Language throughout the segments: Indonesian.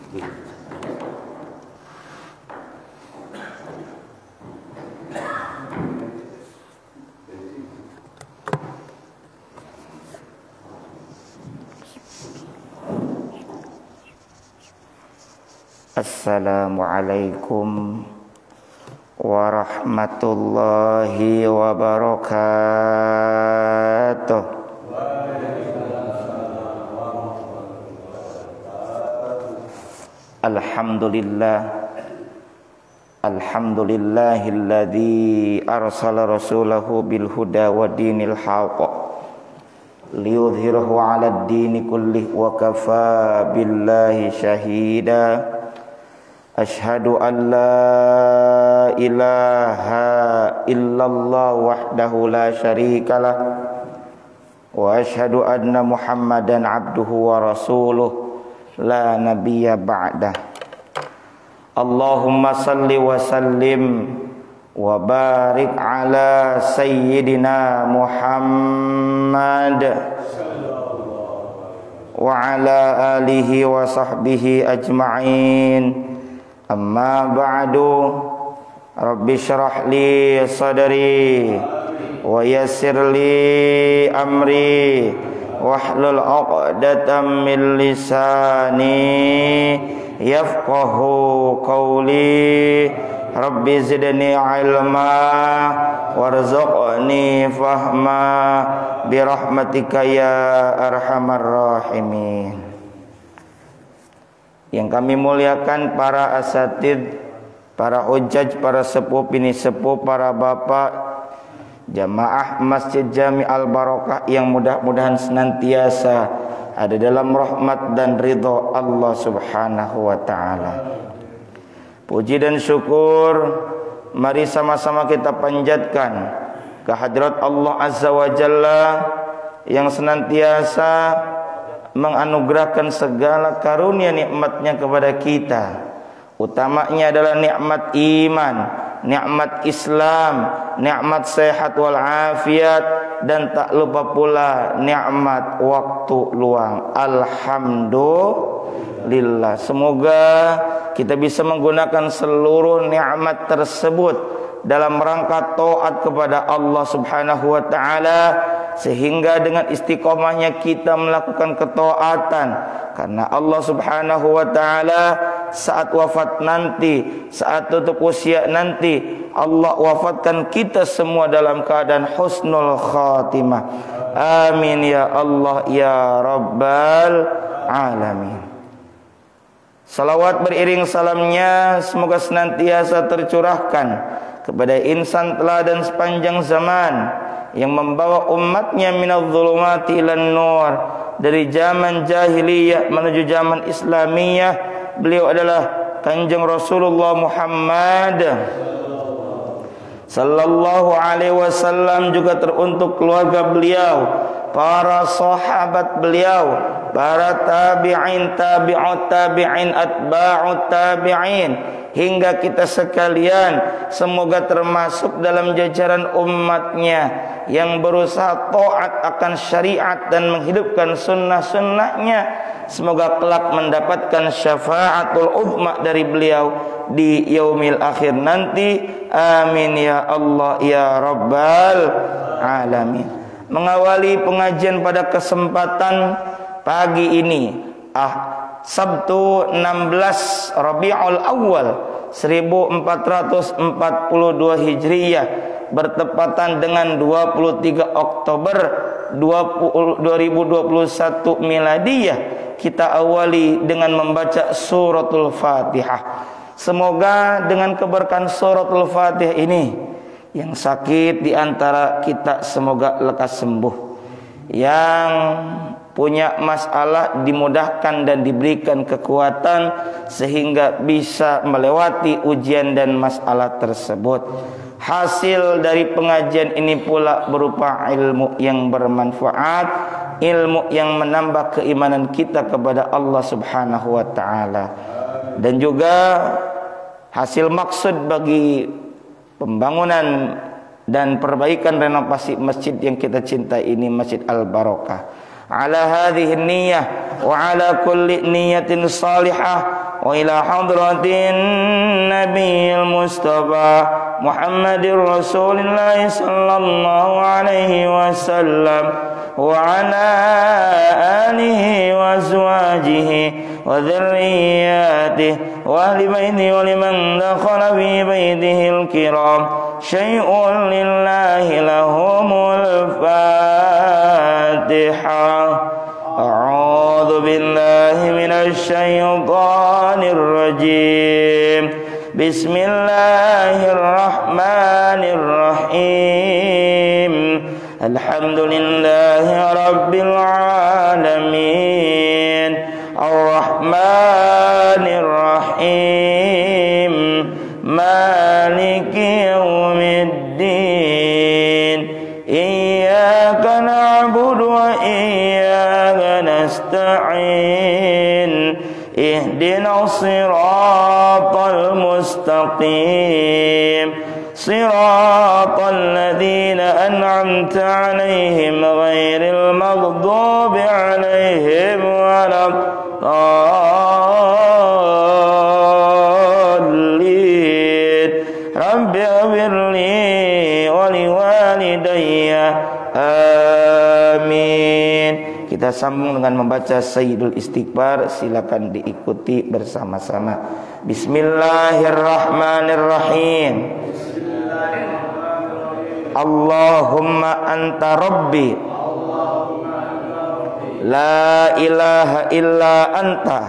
Assalamualaikum warahmatullahi wabarakatuh. Alhamdulillahilladzi arsala rasulahu bil huda wa dinil haqq liyudhhirahu 'alad dini kullih wa kafaa billahi syahida. Asyhadu an la ilaha illallah wahdahu la syarikalah wa asyhadu anna Muhammadan abduhu wa rasuluh la nabiyya ba'dah. Allahumma salli wa sallim wa barik ala sayyidina Muhammad wa ala alihi wa sahbihi ajma'in. Amma ba'du, Rabbi syrah li sadri wa yassir li amri wahlul 'uqdatam min lisani yafqahu qawli. Rabbi zidni ilma warzuqni fahma birahmatika ya arhamar rahimin. Yang kami muliakan para asatid, para hujjaj, para sepuh, bini sepuh, para bapak, jamaah Masjid Jami Al-Barokah yang mudah-mudahan senantiasa ada dalam rahmat dan ridho Allah subhanahu wa ta'ala. Puji dan syukur mari sama-sama kita panjatkan kehadirat Allah Azza wa Jalla yang senantiasa menganugerahkan segala karunia nikmatnya kepada kita. Utamanya adalah nikmat iman, nikmat Islam, nikmat sehat wal afiat, dan tak lupa pula nikmat waktu luang. Alhamdulillah. Semoga kita bisa menggunakan seluruh nikmat tersebut dalam rangka taat kepada Allah Subhanahu wa taala, sehingga dengan istiqomahnya kita melakukan ketaatan karena Allah Subhanahu wa taala, saat wafat nanti, saat tutup usia nanti, Allah wafatkan kita semua dalam keadaan husnul khatimah. Amin ya Allah ya rabbal alamin. Salawat beriring salamnya semoga senantiasa tercurahkan kepada insan teladan sepanjang zaman yang membawa umatnya minadh dhulumati ilan nur, dari zaman jahiliyah menuju zaman islamiyah. Beliau adalah Kanjeng Rasulullah Muhammad sallallahu alaihi wasallam, juga teruntuk keluarga beliau, para sahabat beliau, para tabi'in, tabi'ut tabi'in, atba'ut tabi'in, hingga kita sekalian semoga termasuk dalam jajaran umatnya yang berusaha taat akan syariat dan menghidupkan sunnah-sunnahnya. Semoga kelak mendapatkan syafaatul uzma dari beliau di yaumil akhir nanti. Amin ya Allah ya rabbal alamin. Mengawali pengajian pada kesempatan pagi ini, Sabtu 16 Rabiul Awal 1442 Hijriyah, bertepatan dengan 23 Oktober 2021 Miladiyah, kita awali dengan membaca suratul Fatihah. Semoga dengan keberkahan suratul Fatihah ini, yang sakit di antara kita semoga lekas sembuh, yang punya masalah dimudahkan dan diberikan kekuatan sehingga bisa melewati ujian dan masalah tersebut. Hasil dari pengajian ini pula berupa ilmu yang bermanfaat, ilmu yang menambah keimanan kita kepada Allah Subhanahu wa taala, dan juga hasil maksud bagi pembangunan dan perbaikan renovasi masjid yang kita cintai ini, Masjid Al-Barokah. Ala hadhihi niyyah wa ala kulli niyatin salihah وإلى حضرة النبي المصطفى محمد رسول الله صلى الله عليه وسلم وعلى آله وأزواجه وذرياته وأهل بيته ولمن دخل في بيته الكرام شيء لله لهم الفاتحة. أعوذ بالله من الشيطان الرجيم. بسم الله الرحمن الرحيم. الحمد لله رب العالمين الرحمن الرحيم مالك يوم الدين إياك نعبد وإياك نستعين اهدنا الصراط المستقيم صراط الذين أنعمت عليهم غير المغضوب عليهم ولا الضالين. رب اغفر لي ولوالدي آمين. Kita sambung dengan membaca Sayyidul Istighfar. Silakan diikuti bersama-sama. Bismillahirrahmanirrahim. Allahumma anta rabbi la ilaha illa anta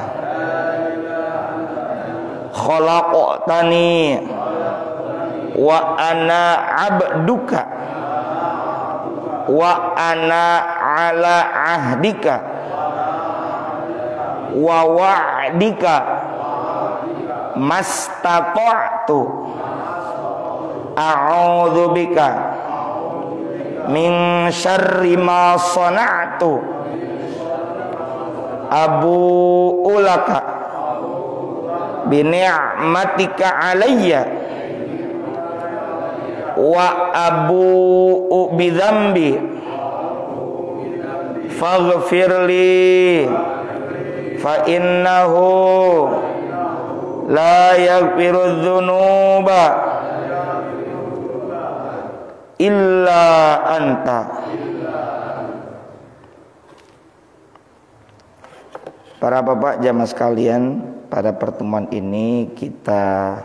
khalaqtani wa ana abduka wa ana ala ahdika wa wa'dika mastata'tu a'udzu bika min syarri ma sana'tu abu'u laka bi ni'matika alayya wa abu'u bi dzambi faghfirli fa innahu la yaghfiru dzunuba illa anta. Para bapak jamaah sekalian, pada pertemuan ini kita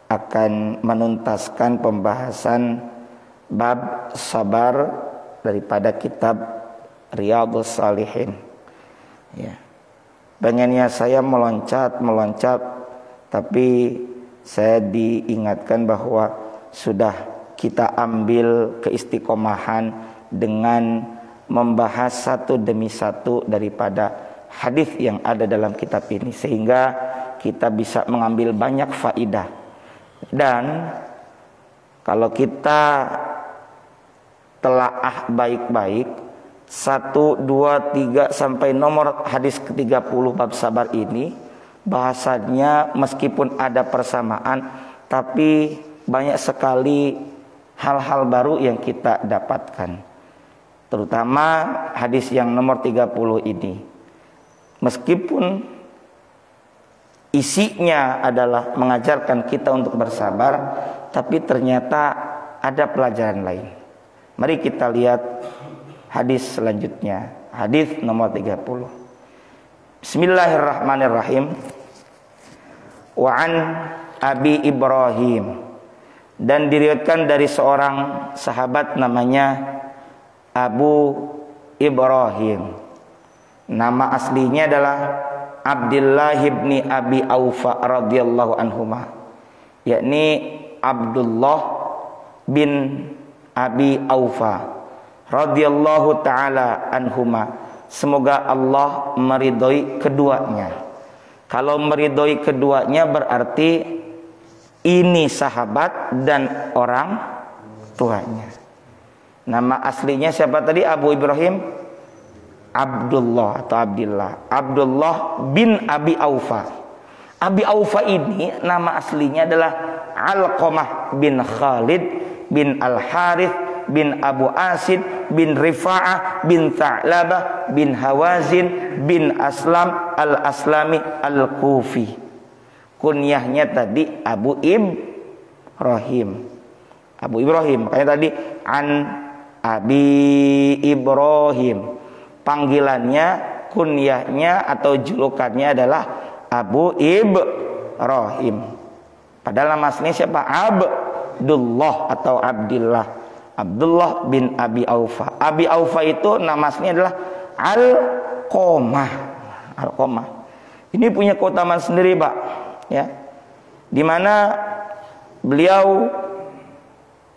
akan menuntaskan pembahasan bab sabar daripada kitab Riyadhus Shalihin. Ya. Pengennya saya meloncat, tapi saya diingatkan bahwa sudah kita ambil keistiqomahan dengan membahas satu demi satu daripada hadis yang ada dalam kitab ini, sehingga kita bisa mengambil banyak faidah. Dan kalau kita telaah baik-baik 1, 2, 3 sampai nomor hadis ke-30 bab sabar ini, bahasanya meskipun ada persamaan, tapi banyak sekali hal-hal baru yang kita dapatkan. Terutama hadis yang nomor 30 ini. Meskipun isinya adalah mengajarkan kita untuk bersabar, tapi ternyata ada pelajaran lain. Mari kita lihat hadis selanjutnya. Hadis nomor 30. Bismillahirrahmanirrahim. Wa an Abi Ibrahim, dan diriwayatkan dari seorang sahabat namanya Abu Ibrahim. Nama aslinya adalah Abdullah ibni Abi Aufa radhiyallahu anhuma, yakni Abdullah bin Abi Aufa radhiyallahu taala anhuma. Semoga Allah meridhoi keduanya. Kalau meridhoi keduanya berarti ini sahabat dan orang tuanya. Nama aslinya siapa tadi? Abu Ibrahim Abdullah atau Abdullah. Abdullah bin Abi Aufa. Abi Aufa ini nama aslinya adalah Alqamah bin Khalid bin Al-Harith bin Abu Asid bin Rifa'ah bin Tha'labah bin Hawazin bin Aslam al-Aslami al-Kufi. Kunyahnya tadi Abu Ibrahim. Abu Ibrahim, makanya tadi an Abi Ibrahim. Panggilannya, kunyahnya atau julukannya adalah Abu Ibrahim. Padahal nama aslinya siapa? Abdullah atau Abdillah. Abdullah bin Abi Aufa. Abi Aufa itu nama aslinya adalah Alqamah. Alqamah. Ini punya keutamaan sendiri, Pak. Ya. Di mana beliau,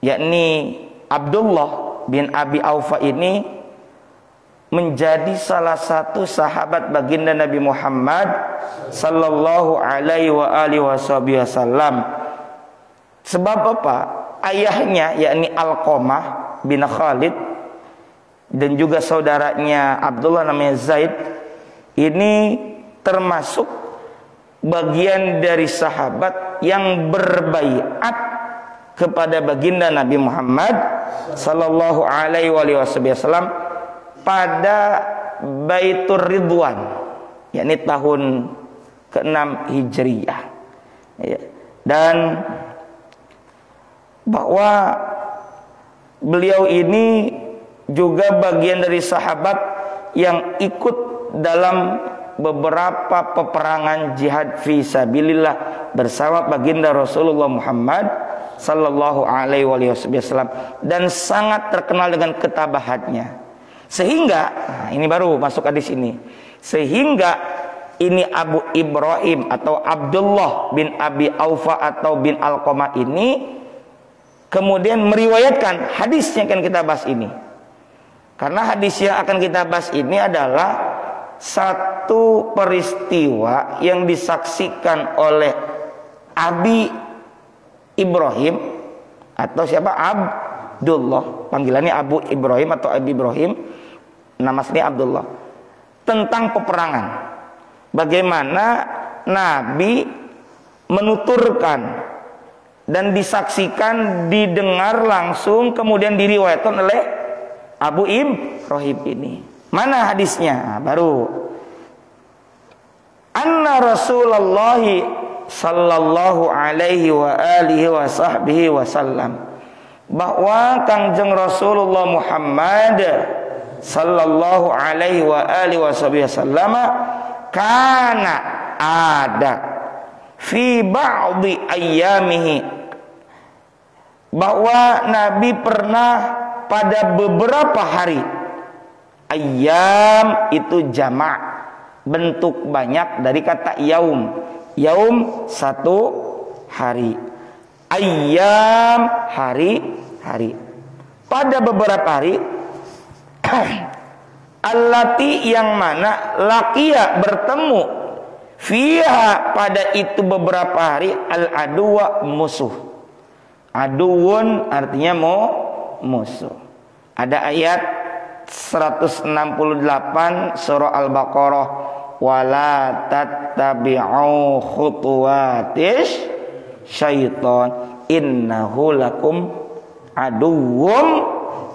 yakni Abdullah bin Abi Aufa ini menjadi salah satu sahabat baginda Nabi Muhammad sallallahu alaihi wa alihi wasallam. Sebab apa? Ayahnya yakni Alqamah bin Khalid dan juga saudaranya Abdullah namanya Zaid ini termasuk bagian dari sahabat yang berbaiat kepada baginda Nabi Muhammad sallallahu alaihi wasallam pada Baitur Ridwan, yakni tahun ke-6 Hijriyah. Dan bahwa beliau ini juga bagian dari sahabat yang ikut dalam beberapa peperangan jihad fi sabilillah bersama baginda Rasulullah Muhammad sallallahu alaihi wasallam dan sangat terkenal dengan ketabahannya. Sehingga, nah ini baru masuk hadis ini. Sehingga ini Abu Ibrahim atau Abdullah bin Abi Aufa atau bin Alqamah ini kemudian meriwayatkan hadis yang akan kita bahas ini. Karena hadis yang akan kita bahas ini adalah satu peristiwa yang disaksikan oleh Abi Ibrahim atau siapa? Abdullah, panggilannya Abu Ibrahim atau Abi Ibrahim, nama aslinya Abdullah, tentang peperangan. Bagaimana Nabi menuturkan dan disaksikan, didengar langsung, kemudian diriwayatkan oleh Abu Ibrahim ini. Mana hadisnya? Nah, baru anna Rasulullah sallallahu alaihi wa alihi wa sahbihi wasallam, bahwa Kangjeng Rasulullah Muhammad sallallahu alaihi wa alihi wasallam kana ada fi ba'di ayyamihi, bahwa Nabi pernah pada beberapa hari. Ayyam itu jamak, bentuk banyak dari kata yaum. Yaum satu hari, ayyam hari-hari. Pada beberapa hari allati yang mana laqiya bertemu fiha pada itu beberapa hari al-aduwa musuh. Aduun artinya musuh. Ada ayat 168 surah Al-Baqarah, wala tattabi'u khutuwatis syaitan innahu lakum aduwwum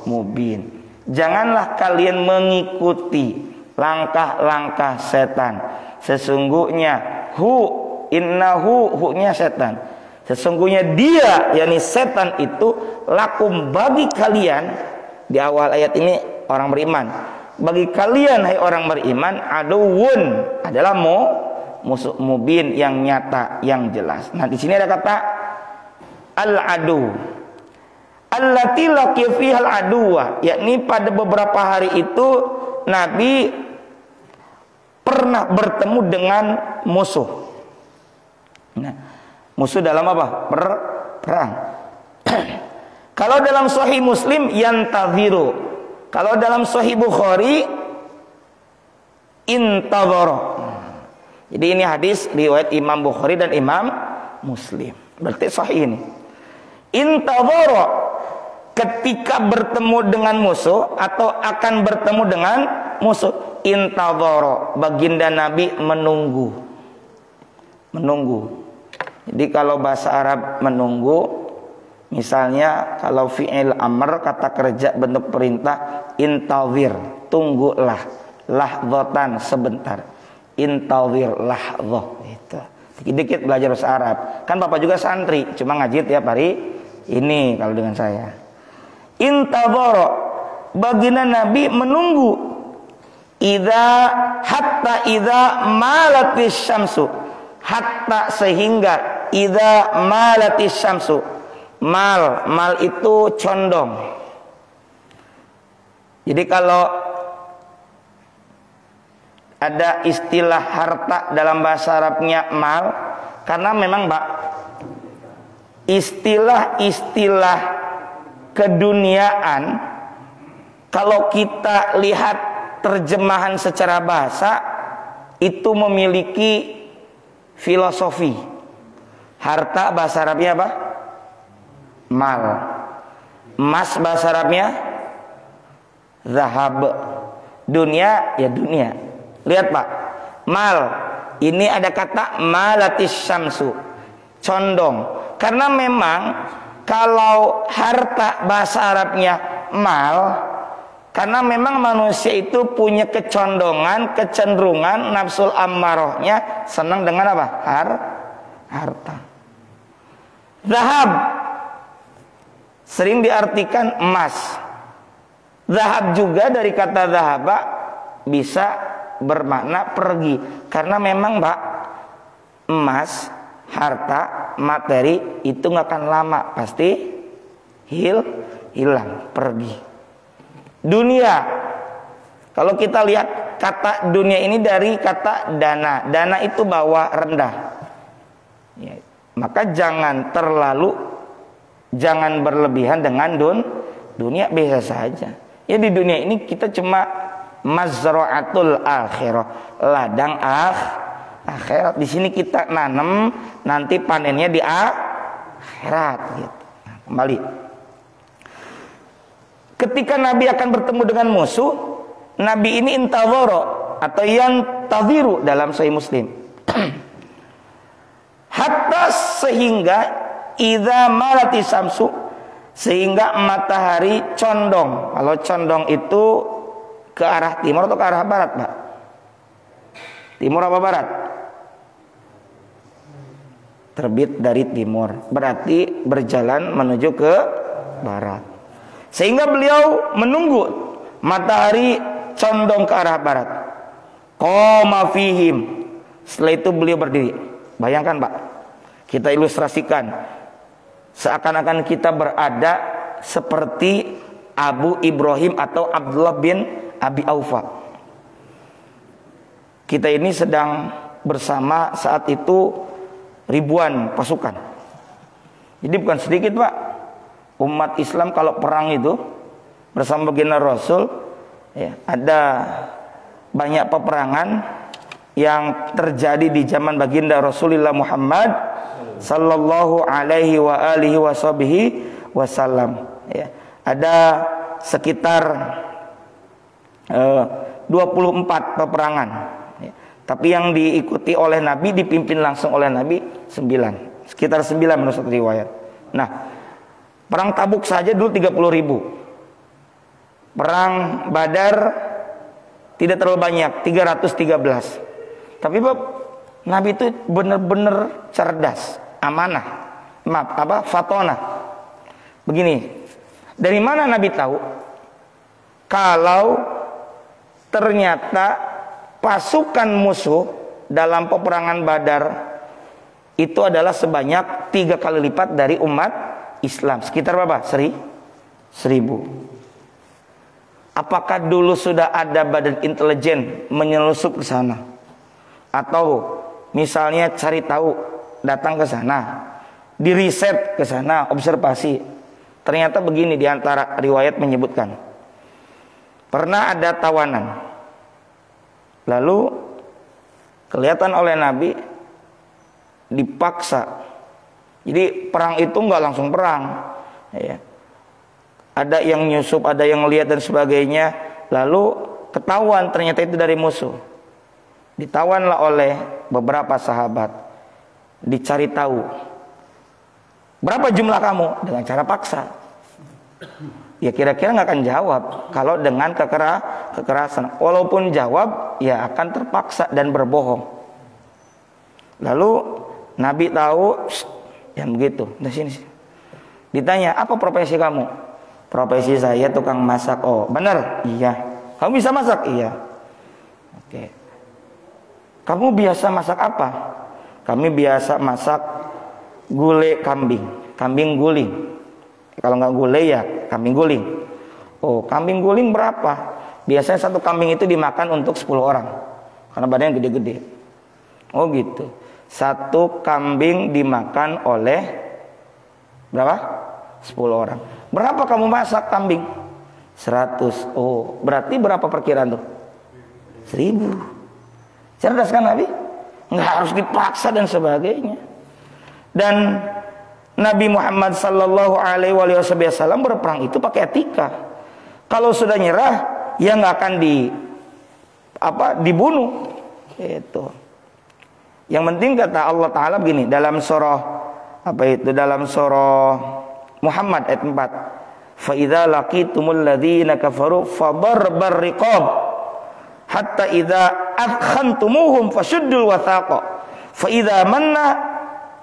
mubin. Janganlah kalian mengikuti langkah-langkah setan. Sesungguhnya hu-nya setan. Sesungguhnya dia, yakni setan itu, lakum bagi kalian. Di awal ayat ini orang beriman. Bagi kalian hai orang beriman, aduwun adalah musuh mubin yang nyata, yang jelas. Nah, di sini ada kata al-adu. Allati laqiya fiha al-aduwa, yakni pada beberapa hari itu Nabi pernah bertemu dengan musuh. Nah, musuh dalam apa? Perang. Kalau dalam Sahih Muslim yantaziru, kalau dalam Sahih Bukhari intadhara. Jadi ini hadis riwayat Imam Bukhari dan Imam Muslim. Berarti sahih ini. Intadhara, ketika bertemu dengan musuh atau akan bertemu dengan musuh. Intadhara, baginda Nabi menunggu. Menunggu. Jadi kalau bahasa Arab menunggu Misalnya kalau fi'il amr, kata kerja bentuk perintah, intawir, tunggulah, lahdotan, sebentar, intawir lahdoh, itu. Dikit-dikit belajar bahasa Arab. Kan Bapak juga santri, cuma ngaji tiap hari ini kalau dengan saya. Intadhara, baginda Nabi menunggu. Hatta idza malatis syamsu, hatta sehingga idza malatis syamsu. Mal itu condong. Jadi kalau ada istilah harta dalam bahasa Arabnya mal, karena memang Pak, istilah-istilah keduniaan kalau kita lihat terjemahan secara bahasa itu memiliki filosofi. Harta bahasa Arabnya apa? Mal. Emas bahasa Arabnya zahab. Dunia ya dunia. Lihat Pak, mal ini ada kata malatis syamsu, condong. Karena memang kalau harta bahasa Arabnya mal, karena memang manusia itu punya kecondongan, kecenderungan, nafsul ammarohnya senang dengan apa? Harta. Zahab sering diartikan emas. Zahab juga dari kata zahaba bisa bermakna pergi, karena memang Pak, emas, harta, materi itu nggak akan lama, pasti hilang, pergi. Dunia, kalau kita lihat kata dunia ini dari kata dana itu bawah rendah ya, maka jangan berlebihan dengan dunia, biasa saja ya. Di dunia ini kita cuma mazra'atul akhirah, ladang akhirat. Di sini kita nanam, nanti panennya di akhirat gitu. Nah, kembali. Ketika Nabi akan bertemu dengan musuh, Nabi ini intadhara atau yantadhiru dalam Sahih Muslim. Hatta sehingga idza malati samsu, sehingga matahari condong. Kalau condong itu ke arah timur atau ke arah barat, Pak? Timur apa barat? Terbit dari timur, berarti berjalan menuju ke barat. Sehingga beliau menunggu matahari condong ke arah barat. Qoma fihim. Setelah itu beliau berdiri. Bayangkan Pak, kita ilustrasikan seakan-akan kita berada seperti Abu Ibrahim atau Abdullah bin Abi Aufa. Kita ini sedang bersama saat itu ribuan pasukan. Jadi bukan sedikit Pak, umat Islam kalau perang itu bersama baginda Rasul ya, ada banyak peperangan yang terjadi di zaman baginda Rasulullah Muhammad sallallahu alaihi wa alihi wasallam ya. Ada sekitar 24 peperangan ya. Tapi yang diikuti oleh Nabi, dipimpin langsung oleh Nabi 9, sekitar 9 menurut satu riwayat. Nah, perang Tabuk saja dulu 30.000. Perang Badar tidak terlalu banyak, 313. Tapi Bapak, Nabi itu benar-benar cerdas, amanah, fatonah. Begini, dari mana Nabi tahu kalau ternyata pasukan musuh dalam peperangan Badar itu adalah sebanyak 3 kali lipat dari umat Islam. Sekitar berapa? 1.000. Apakah dulu sudah ada badan intelijen menyelusup ke sana? Atau misalnya cari tahu, datang ke sana, diriset ke sana, observasi. Ternyata begini, di antara riwayat menyebutkan, pernah ada tawanan, lalu kelihatan oleh Nabi dipaksa. Jadi perang itu nggak langsung perang ya. Ada yang nyusup, ada yang lihat dan sebagainya. Lalu ketahuan ternyata itu dari musuh. Ditawanlah oleh beberapa sahabat, dicari tahu. Berapa jumlah kamu? Dengan cara paksa. Ya kira-kira nggak akan jawab kalau dengan kekerasan. Walaupun jawab, ya akan terpaksa dan berbohong. Lalu Nabi tahu, yang begitu. Di sini. Ditanya, apa profesi kamu? Profesi saya tukang masak. Oh, benar? Iya. Kamu bisa masak? Iya. Oke. Kamu biasa masak apa? Kami biasa masak gulai kambing, kambing guling. Kalau nggak gulai ya kambing guling. Oh, kambing guling berapa? Biasanya satu kambing itu dimakan untuk 10 orang. Karena badannya gede-gede. Oh gitu. Satu kambing dimakan oleh berapa? 10 orang. Berapa kamu masak kambing? 100. Oh, berarti berapa perkiraan tuh? 1000. Cerdas kan Nabi? Nggak harus dipaksa dan sebagainya. Dan Nabi Muhammad sallallahu alaihi wasallam berperang itu pakai etika. Kalau sudah nyerah, ya nggak akan dibunuh. Itu. Yang penting kata Allah Taala begini dalam surah dalam surah Muhammad ayat 4. Fa idza laqitumul ladzina kafaru fadarbar riqab hatta idza adkhantumuhum fashuddul wathaqa fa idza manna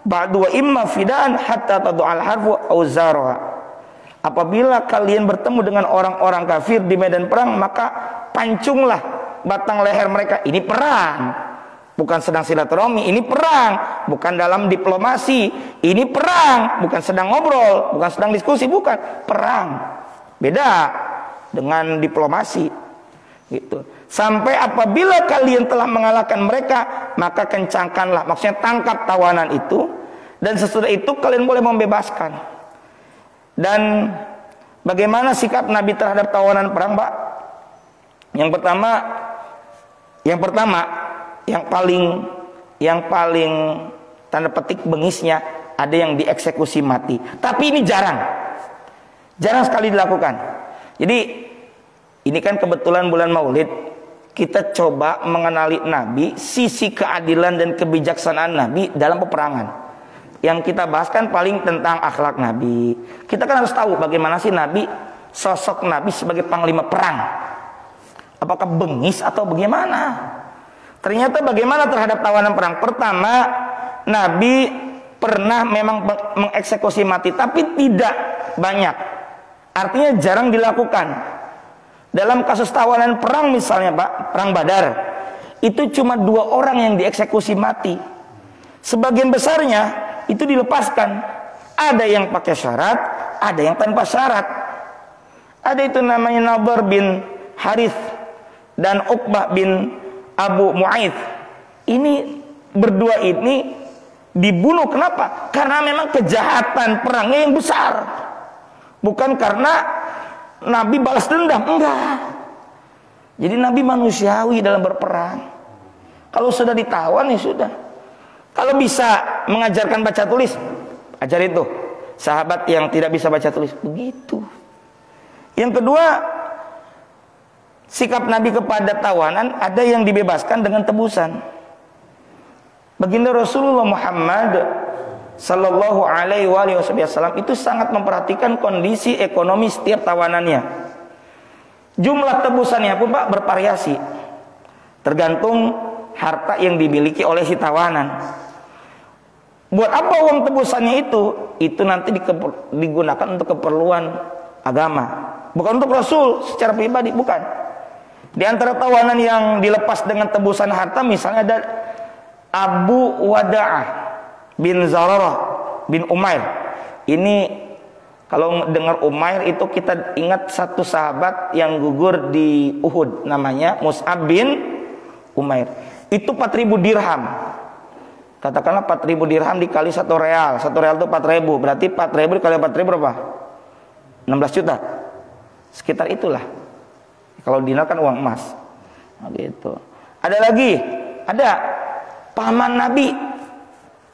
ba'du wa imma fidaan hatta tadu'al harfu auzaraha. Apabila kalian bertemu dengan orang-orang kafir di medan perang, maka pancunglah batang leher mereka. Ini perang, bukan sedang silaturahmi. Ini perang, bukan dalam diplomasi. Ini perang, bukan sedang ngobrol, bukan sedang diskusi, bukan perang. Beda dengan diplomasi. Gitu. Sampai apabila kalian telah mengalahkan mereka, maka kencangkanlah, maksudnya tangkap tawanan itu, dan sesudah itu kalian boleh membebaskan. Dan bagaimana sikap Nabi terhadap tawanan perang, Pak? Yang pertama, yang paling tanda petik bengisnya, ada yang dieksekusi mati. Tapi ini jarang sekali dilakukan. Jadi ini kan kebetulan bulan Maulid, kita coba mengenali Nabi, sisi keadilan dan kebijaksanaan Nabi dalam peperangan. Yang kita bahas kan paling tentang akhlak Nabi. Kita kan harus tahu bagaimana sih Nabi, sosok Nabi sebagai panglima perang. Apakah bengis atau bagaimana? Ternyata bagaimana terhadap tawanan perang? Pertama, Nabi pernah memang mengeksekusi mati, tapi tidak banyak. Artinya jarang dilakukan. Dalam kasus tawanan perang misalnya Pak, perang Badar, itu cuma 2 orang yang dieksekusi mati. Sebagian besarnya itu dilepaskan. Ada yang pakai syarat, ada yang tanpa syarat. Ada itu namanya Nadhr bin Harith dan Uqbah bin Abu Mu'aidh. Ini berdua ini dibunuh. Kenapa? Karena memang kejahatan perangnya yang besar. Bukan karena Nabi balas dendam, enggak. Jadi Nabi manusiawi dalam berperang. Kalau sudah ditawan ya sudah. Kalau bisa mengajarkan baca tulis, ajar itu. Sahabat yang tidak bisa baca tulis, begitu. Yang kedua, sikap Nabi kepada tawanan, ada yang dibebaskan dengan tebusan. Baginda Rasulullah Muhammad Sallallahu alaihi wasallam itu sangat memperhatikan kondisi ekonomi setiap tawanannya. Jumlah tebusannya pun Pak bervariasi, tergantung harta yang dimiliki oleh si tawanan. Buat apa uang tebusannya itu? Itu nanti digunakan untuk keperluan agama, bukan untuk Rasul secara pribadi, bukan. Di antara tawanan yang dilepas dengan tebusan harta misalnya ada Abu Wada'ah bin Zararah bin Umair. Ini kalau dengar Umair itu kita ingat satu sahabat yang gugur di Uhud, namanya Mus'ab bin Umair. Itu 4.000 dirham. Katakanlah 4.000 dirham dikali 1 real. 1 real itu 4.000. Berarti 4.000 dikali 4.000 berapa? 16 juta. Sekitar itulah. Kalau dinar kan uang emas. Nah, gitu. Ada lagi, ada paman Nabi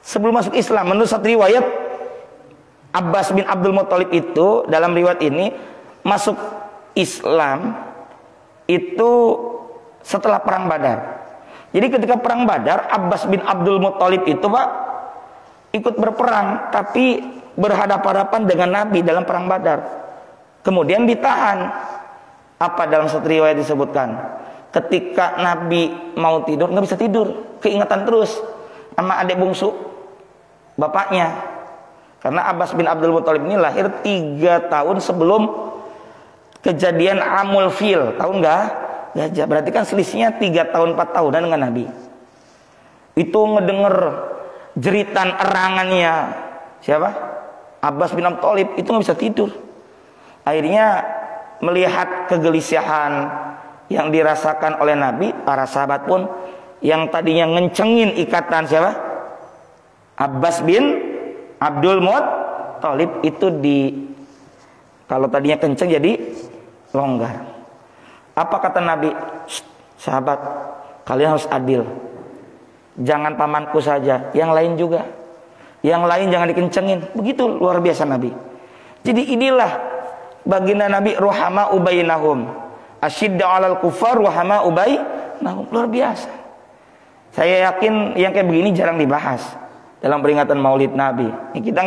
sebelum masuk Islam. Menurut satu riwayat, Abbas bin Abdul Muthalib itu dalam riwayat ini masuk Islam itu setelah perang Badar. Jadi ketika perang Badar, Abbas bin Abdul Muthalib itu Pak ikut berperang, tapi berhadapan-hadapan dengan Nabi dalam perang Badar. Kemudian ditahan. Apa dalam satu riwayat disebutkan? Ketika Nabi mau tidur, nggak bisa tidur, keingatan terus sama adik bungsu bapaknya. Karena Abbas bin Abdul Muthalib ini lahir 3 tahun sebelum kejadian Amul Fil. Tahu nggak? Gajah. Berarti kan selisihnya 3 tahun 4 tahunan dengan Nabi. Itu ngedenger jeritan erangannya siapa? Abbas bin Abdul Muthalib, itu nggak bisa tidur. Akhirnya melihat kegelisahan yang dirasakan oleh Nabi, para sahabat pun yang tadinya ngencengin ikatan siapa? Abbas bin Abdul Muthalib itu kalau tadinya kenceng jadi longgar. Apa kata Nabi? Sahabat, kalian harus adil. Jangan pamanku saja, yang lain juga. Yang lain jangan dikencengin. Begitu luar biasa Nabi. Jadi inilah baginda Nabi, ruhama ubainahum. Asyidda 'alal kufar ruhama ubainahum. Luar biasa. Saya yakin yang kayak begini jarang dibahas dalam peringatan Maulid Nabi. Kita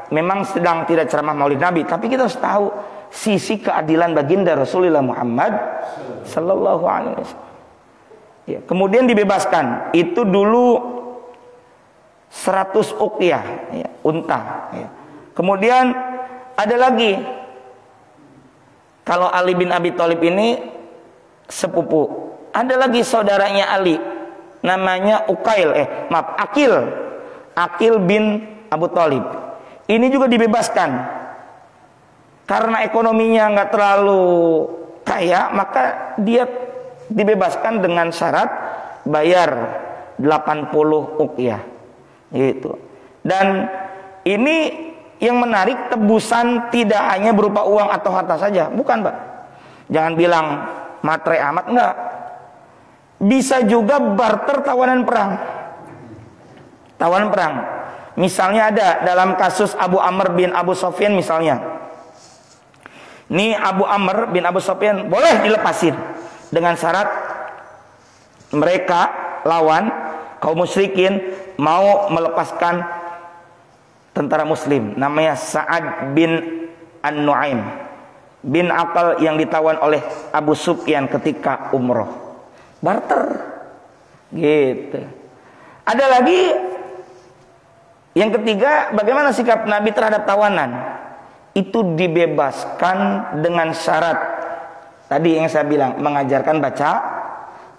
memang sedang tidak ceramah Maulid Nabi, tapi kita harus tahu sisi keadilan baginda Rasulullah Muhammad sallallahu alaihi wasallam. Ya, kemudian dibebaskan. Itu dulu 100 uqyah, ya, unta. Ya. Kemudian ada lagi. Kalau Ali bin Abi Thalib ini sepupu. Ada lagi saudaranya Ali, namanya Aqil bin Abu Thalib. Ini juga dibebaskan karena ekonominya nggak terlalu kaya, maka dia dibebaskan dengan syarat bayar 80 uqyah gitu. Dan ini yang menarik, tebusan tidak hanya berupa uang atau harta saja, bukan Pak. Jangan bilang matre amat, enggak. Bisa juga barter tawanan perang. Tawanan perang. Misalnya ada dalam kasus Abu Amr bin Abu Sufyan misalnya. Ini Abu Amr bin Abu Sufyan boleh dilepasin dengan syarat mereka lawan kaum musyrikin mau melepaskan tentara muslim namanya Sa'ad bin An-Nu'aim bin Aqal yang ditawan oleh Abu Sufyan ketika umroh. Barter gitu. Ada lagi yang ketiga, bagaimana sikap Nabi terhadap tawanan? Itu dibebaskan dengan syarat tadi yang saya bilang, mengajarkan baca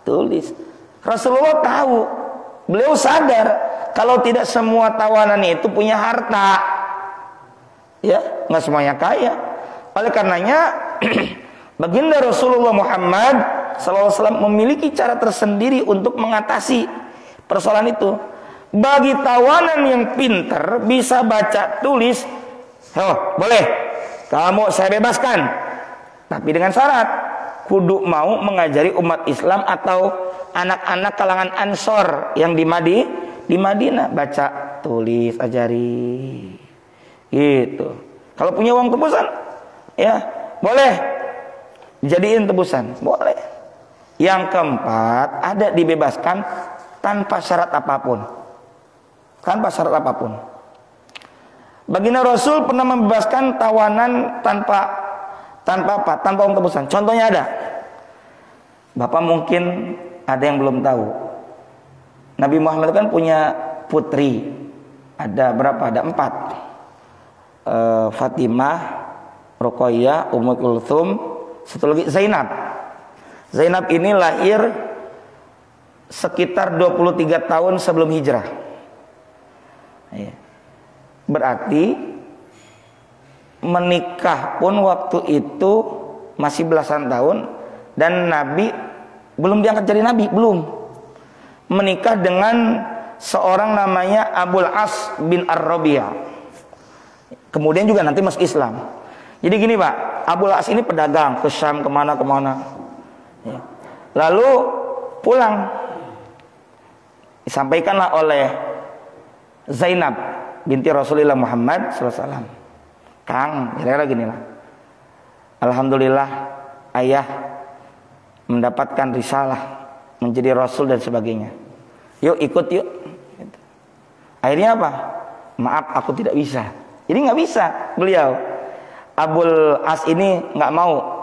tulis. Rasulullah tahu, beliau sadar kalau tidak semua tawanan itu punya harta, ya, nggak semuanya kaya. Oleh karenanya baginda Rasulullah Muhammad SAW memiliki cara tersendiri untuk mengatasi persoalan itu. Bagi tawanan yang pintar, bisa baca tulis, boleh, kamu saya bebaskan, tapi dengan syarat kudu mau mengajari umat Islam atau anak-anak kalangan Ansor yang di Madinah baca tulis, ajari gitu. Kalau punya uang tebusan, ya boleh dijadiin tebusan, boleh. Yang keempat, ada dibebaskan tanpa syarat apapun. Tanpa syarat apapun. Baginda Rasul pernah membebaskan tawanan tanpa apa? Tanpa uang tebusan. Contohnya ada. Bapak mungkin ada yang belum tahu. Nabi Muhammad kan punya putri. Ada berapa? Ada 4. Fatimah, Ruqayyah, Ummu Kulthum, satu lagi Zainab. Zainab ini lahir sekitar 23 tahun sebelum hijrah. Berarti menikah pun waktu itu masih belasan tahun, dan Nabi belum diangkat jadi Nabi, belum. Menikah dengan seorang namanya Abul As bin Ar-Rabi'ah. Kemudian juga nanti masuk Islam. Jadi gini Pak, Abul As ini pedagang ke Syam, kemana-kemana. Lalu pulang, disampaikanlah oleh Zainab binti Rasulullah Muhammad SAW. Kang, kira-kira gini lah. Alhamdulillah ayah mendapatkan risalah menjadi Rasul dan sebagainya. Yuk ikut yuk. Akhirnya apa? Maaf aku tidak bisa Jadi nggak bisa beliau. Abul As ini nggak mau.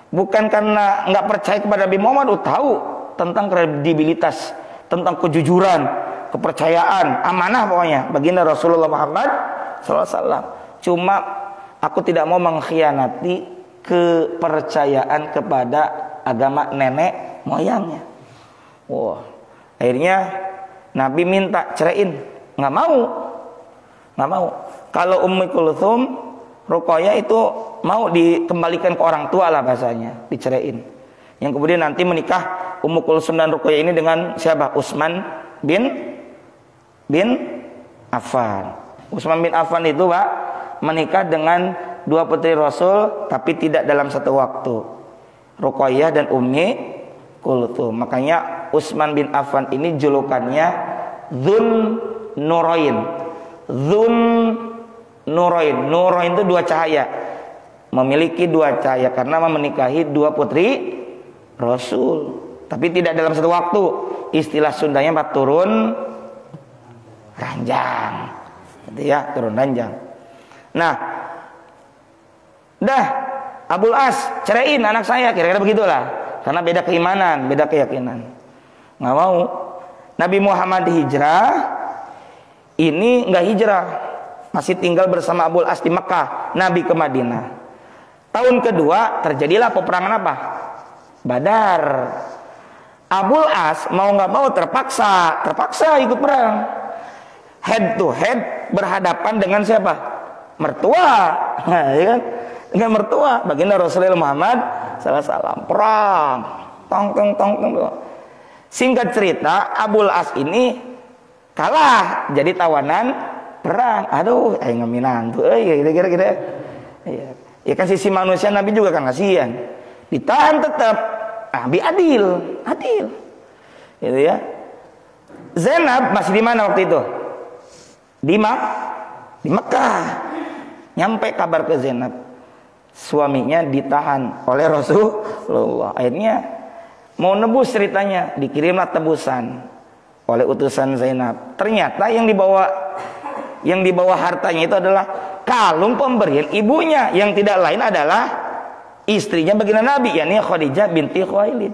Bukan karena nggak percaya kepada Nabi Muhammad, tahu tentang kredibilitas, tentang kejujuran, kepercayaan, amanah pokoknya baginda Rasulullah Muhammad SAW. Cuma aku tidak mau mengkhianati kepercayaan kepada agama nenek moyangnya. Wah, akhirnya Nabi minta ceraiin, nggak mau. Kalau Ummu Kulthum, Ruqayyah itu mau dikembalikan ke orang tua lah bahasanya, diceraiin. Yang kemudian nanti menikah Ummu Kulthum dan Ruqayyah ini dengan siapa? Utsman bin Affan. Utsman bin Affan itu Pak menikah dengan dua putri Rasul tapi tidak dalam satu waktu, Ruqayyah dan Ummi Kulthum. Makanya Utsman bin Affan ini julukannya Dzun Nurain. Nurain itu dua cahaya, memiliki dua cahaya karena menikahi dua putri Rasul tapi tidak dalam satu waktu. Istilah Sundanya Pak, turun ranjang gitu ya, turun ranjang. Nah, dah Abul As ceraiin anak saya, kira-kira begitulah, karena beda keimanan, beda keyakinan. Nggak mau. Nabi Muhammad hijrah, ini nggak hijrah, masih tinggal bersama Abul As di Mekah. Nabi ke Madinah. Tahun kedua terjadilah peperangan apa? Badar. Abul As mau nggak mau terpaksa ikut perang. Head to head berhadapan dengan siapa? Mertua, ya kan? Dengan mertua baginda Rasulullah Muhammad SAW. Perang, tong. Singkat cerita, Abul As ini kalah jadi tawanan perang. Aduh, ngaminang tuh, kira-kira. Ya kan sisi manusia Nabi juga kan kasihan. Ditahan tetap, Nabi adil. Gitu ya. Zainab masih di mana waktu itu? Di Mekah. Nyampe kabar ke Zainab, suaminya ditahan oleh Rasulullah. Akhirnya mau nebus ceritanya, dikirimlah tebusan oleh utusan Zainab. Ternyata yang dibawa hartanya itu adalah kalung pemberian ibunya, yang tidak lain adalah istrinya baginda Nabi, yakni Khadijah binti Khuwailid.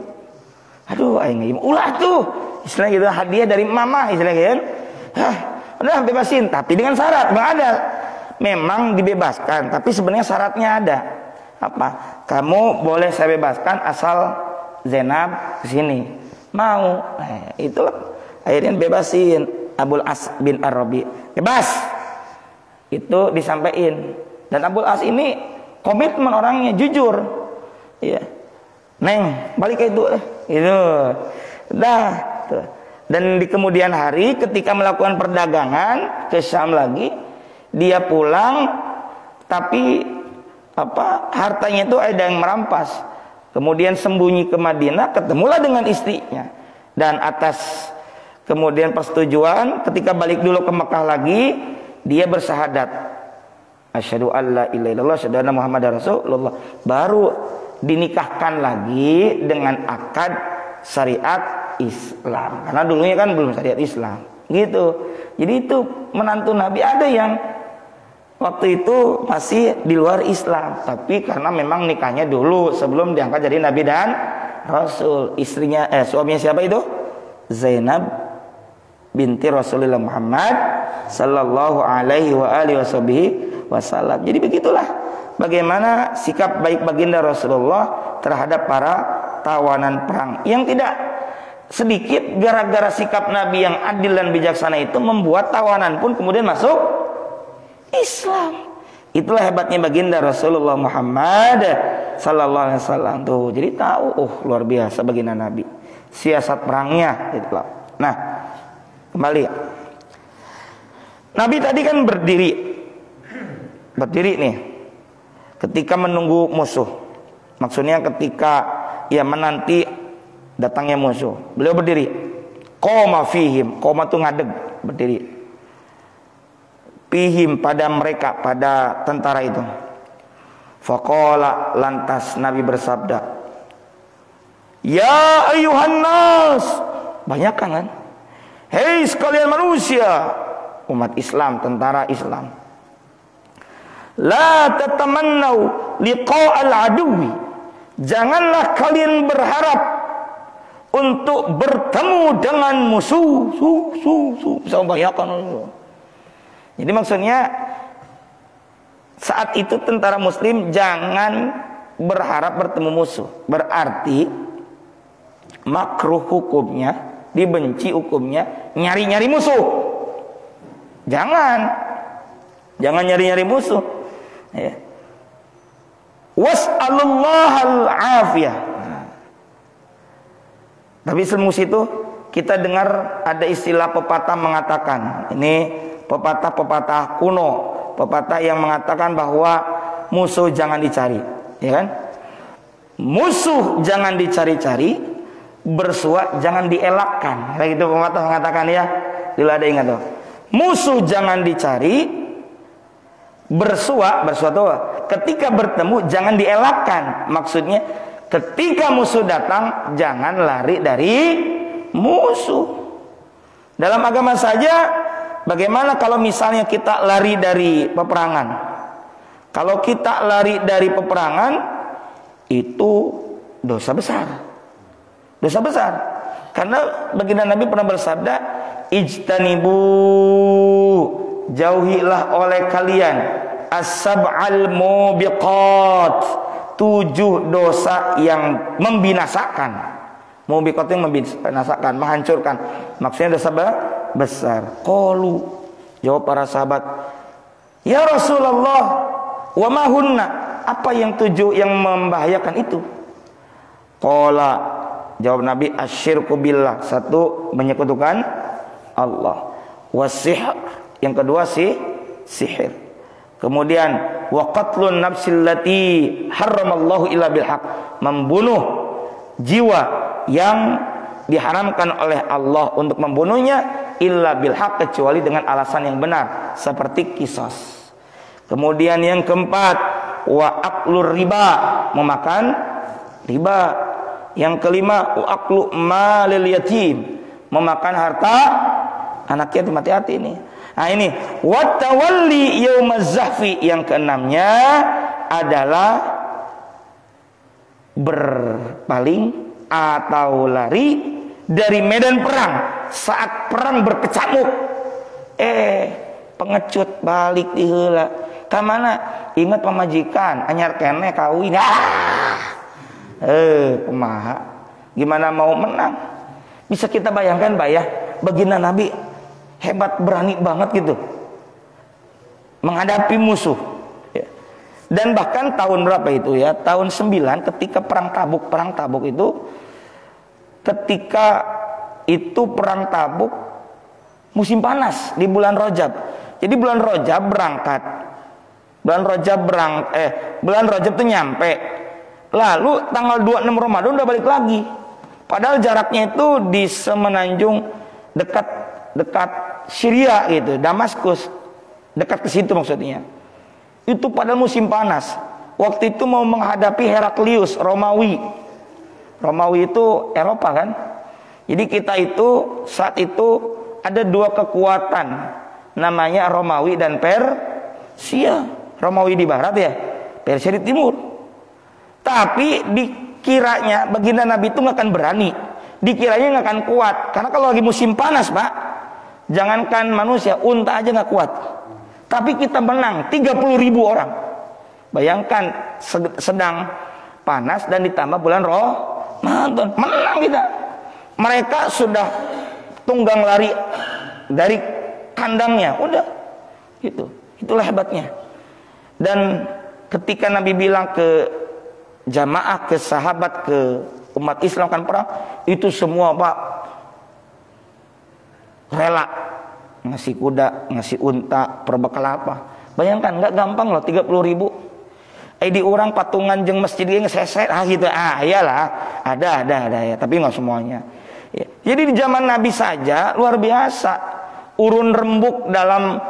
Aduh, aing ulah tuh, istilah gitu, hadiah dari mama, istilah kan. Udah bebasin, tapi dengan syarat, Bang Adal. Memang dibebaskan, tapi sebenarnya syaratnya ada. Apa? Kamu boleh saya bebaskan asal Zainab kesini. Mau. Itulah. Akhirnya bebasin Abul As bin Arabi. Bebas. Itu disampaikan. Dan Abul As ini komitmen orangnya, jujur. Iya. Neng, balik ke itu. Itu. Udah. Tuh. Dan di kemudian hari ketika melakukan perdagangan ke Syam lagi, dia pulang tapi hartanya itu ada yang merampas. Kemudian sembunyi ke Madinah, ketemulah dengan istrinya. Dan atas kemudian persetujuan, ketika balik dulu ke Mekah lagi, dia bersyahadat, asyhadu alla ilaha illallah, asyhadu anna Muhammadar Rasulullah. Baru dinikahkan lagi dengan akad syariat Islam, karena dulunya kan belum syariat Islam gitu. Jadi itu menantu Nabi ada yang waktu itu masih di luar Islam, tapi karena memang nikahnya dulu sebelum diangkat jadi Nabi dan Rasul. Istrinya suaminya siapa itu? Zainab binti Rasulullah Muhammad sallallahu alaihi wa alihi wasallam. Jadi begitulah bagaimana sikap baik baginda Rasulullah terhadap para tawanan perang, yang tidak sedikit gara-gara sikap Nabi yang adil dan bijaksana itu membuat tawanan pun kemudian masuk Islam. Itulah hebatnya baginda Rasulullah Muhammad sallallahu alaihi wasallam tuh. Jadi tahu, luar biasa baginda Nabi, siasat perangnya gitu loh. Nah, kembali. Nabi tadi kan berdiri nih ketika menunggu musuh. Maksudnya ketika ia menanti datangnya musuh, beliau berdiri. Qoma fihim, qoma itu ngadeg, berdiri. Fihim, pada mereka, pada tentara itu. Faqala, lantas Nabi bersabda, ya ayuhan nas, banyak kan? Hei sekalian manusia, umat Islam, tentara Islam. La tatamannau liqa'al aduwi. Janganlah kalian berharap untuk bertemu dengan musuh. Bisa membahayakan. Jadi maksudnya saat itu tentara muslim jangan berharap bertemu musuh. Berarti makruh hukumnya, dibenci hukumnya, nyari-nyari musuh. Jangan nyari-nyari musuh. Ya. Was'alullahal afiyah. Tapi semus itu kita dengar ada istilah pepatah mengatakan, ini pepatah kuno, pepatah yang mengatakan bahwa musuh jangan dicari, ya kan? Musuh jangan dicari-cari, bersuah jangan dielakkan. Kayak gitu pepatah mengatakan ya. Dulu ada ingat tuh. Musuh jangan dicari, bersuah tuh ketika bertemu jangan dielakkan. Maksudnya ketika musuh datang jangan lari dari musuh. Dalam agama saja, bagaimana kalau misalnya kita lari dari peperangan? Kalau kita lari dari peperangan itu dosa besar. Dosa besar. Karena baginda Nabi pernah bersabda, ijtanibu, jauhilah oleh kalian as-sab'al mubiqat, 7 dosa yang membinasakan. Mubiqat yang membinasakan, menghancurkan. Maksudnya dosa besar. Qalu, jawab para sahabat, ya Rasulullah, wa ma hunna, apa yang 7 yang membahayakan itu? Qala, jawab Nabi, asyirku billah, 1 menyekutukan Allah, wasihr, yang kedua sihir. Kemudian wa qatlun nafsil lati haramallahu illa bil haq, membunuh jiwa yang diharamkan oleh Allah untuk membunuhnya illa bil haq, kecuali dengan alasan yang benar, seperti qisas. Kemudian yang keempat, wa aklur riba, memakan riba. Yang kelima, wa aklu malil yatim, memakan harta anak yatim. Hati-hati ini. Nah ini, wa tawalli yaumaz zahfi, yang keenamnya adalah berpaling atau lari dari medan perang saat perang berkecamuk. Pengecut balik diheula. Ka mana? Ingat pemajikan anyar kene kawin. Kumaha? Gimana mau menang? Bisa kita bayangkan baginda Nabi hebat, berani banget gitu menghadapi musuh. Dan bahkan tahun berapa itu ya? Tahun 9 ketika perang Tabuk itu, ketika itu perang Tabuk musim panas di bulan Rajab. Jadi bulan Rajab berangkat. Bulan Rajab tuh nyampe. Lalu tanggal 26 Ramadan udah balik lagi. Padahal jaraknya itu di semenanjung dekat Syria gitu, Damaskus. Dekat ke situ maksudnya. Itu pada musim panas. Waktu itu mau menghadapi Heraklius, Romawi. Romawi itu Eropa kan. Jadi kita itu saat itu ada 2 kekuatan, namanya Romawi dan Persia. Romawi di barat ya, Persia di timur. Tapi dikiranya baginda Nabi itu nggak akan berani, dikiranya nggak akan kuat, karena kalau lagi musim panas Pak, jangankan manusia, unta aja nggak kuat. Tapi kita menang 30.000 orang. Bayangkan sedang panas dan ditambah bulan Ramadan, menang kita. Mereka sudah tunggang lari dari kandangnya, udah gitu. Itulah hebatnya. Dan ketika Nabi bilang ke jamaah, ke sahabat, ke umat Islam kan perang, itu semua Pak rela ngasih kuda, ngasih unta, perbekal apa. Bayangkan nggak gampang loh, 30.000. Di orang patungan jeung masjid ge ngeseset gitu. Iyalah, ada ya, tapi nggak semuanya. Ya. Jadi di zaman Nabi saja luar biasa urun rembuk dalam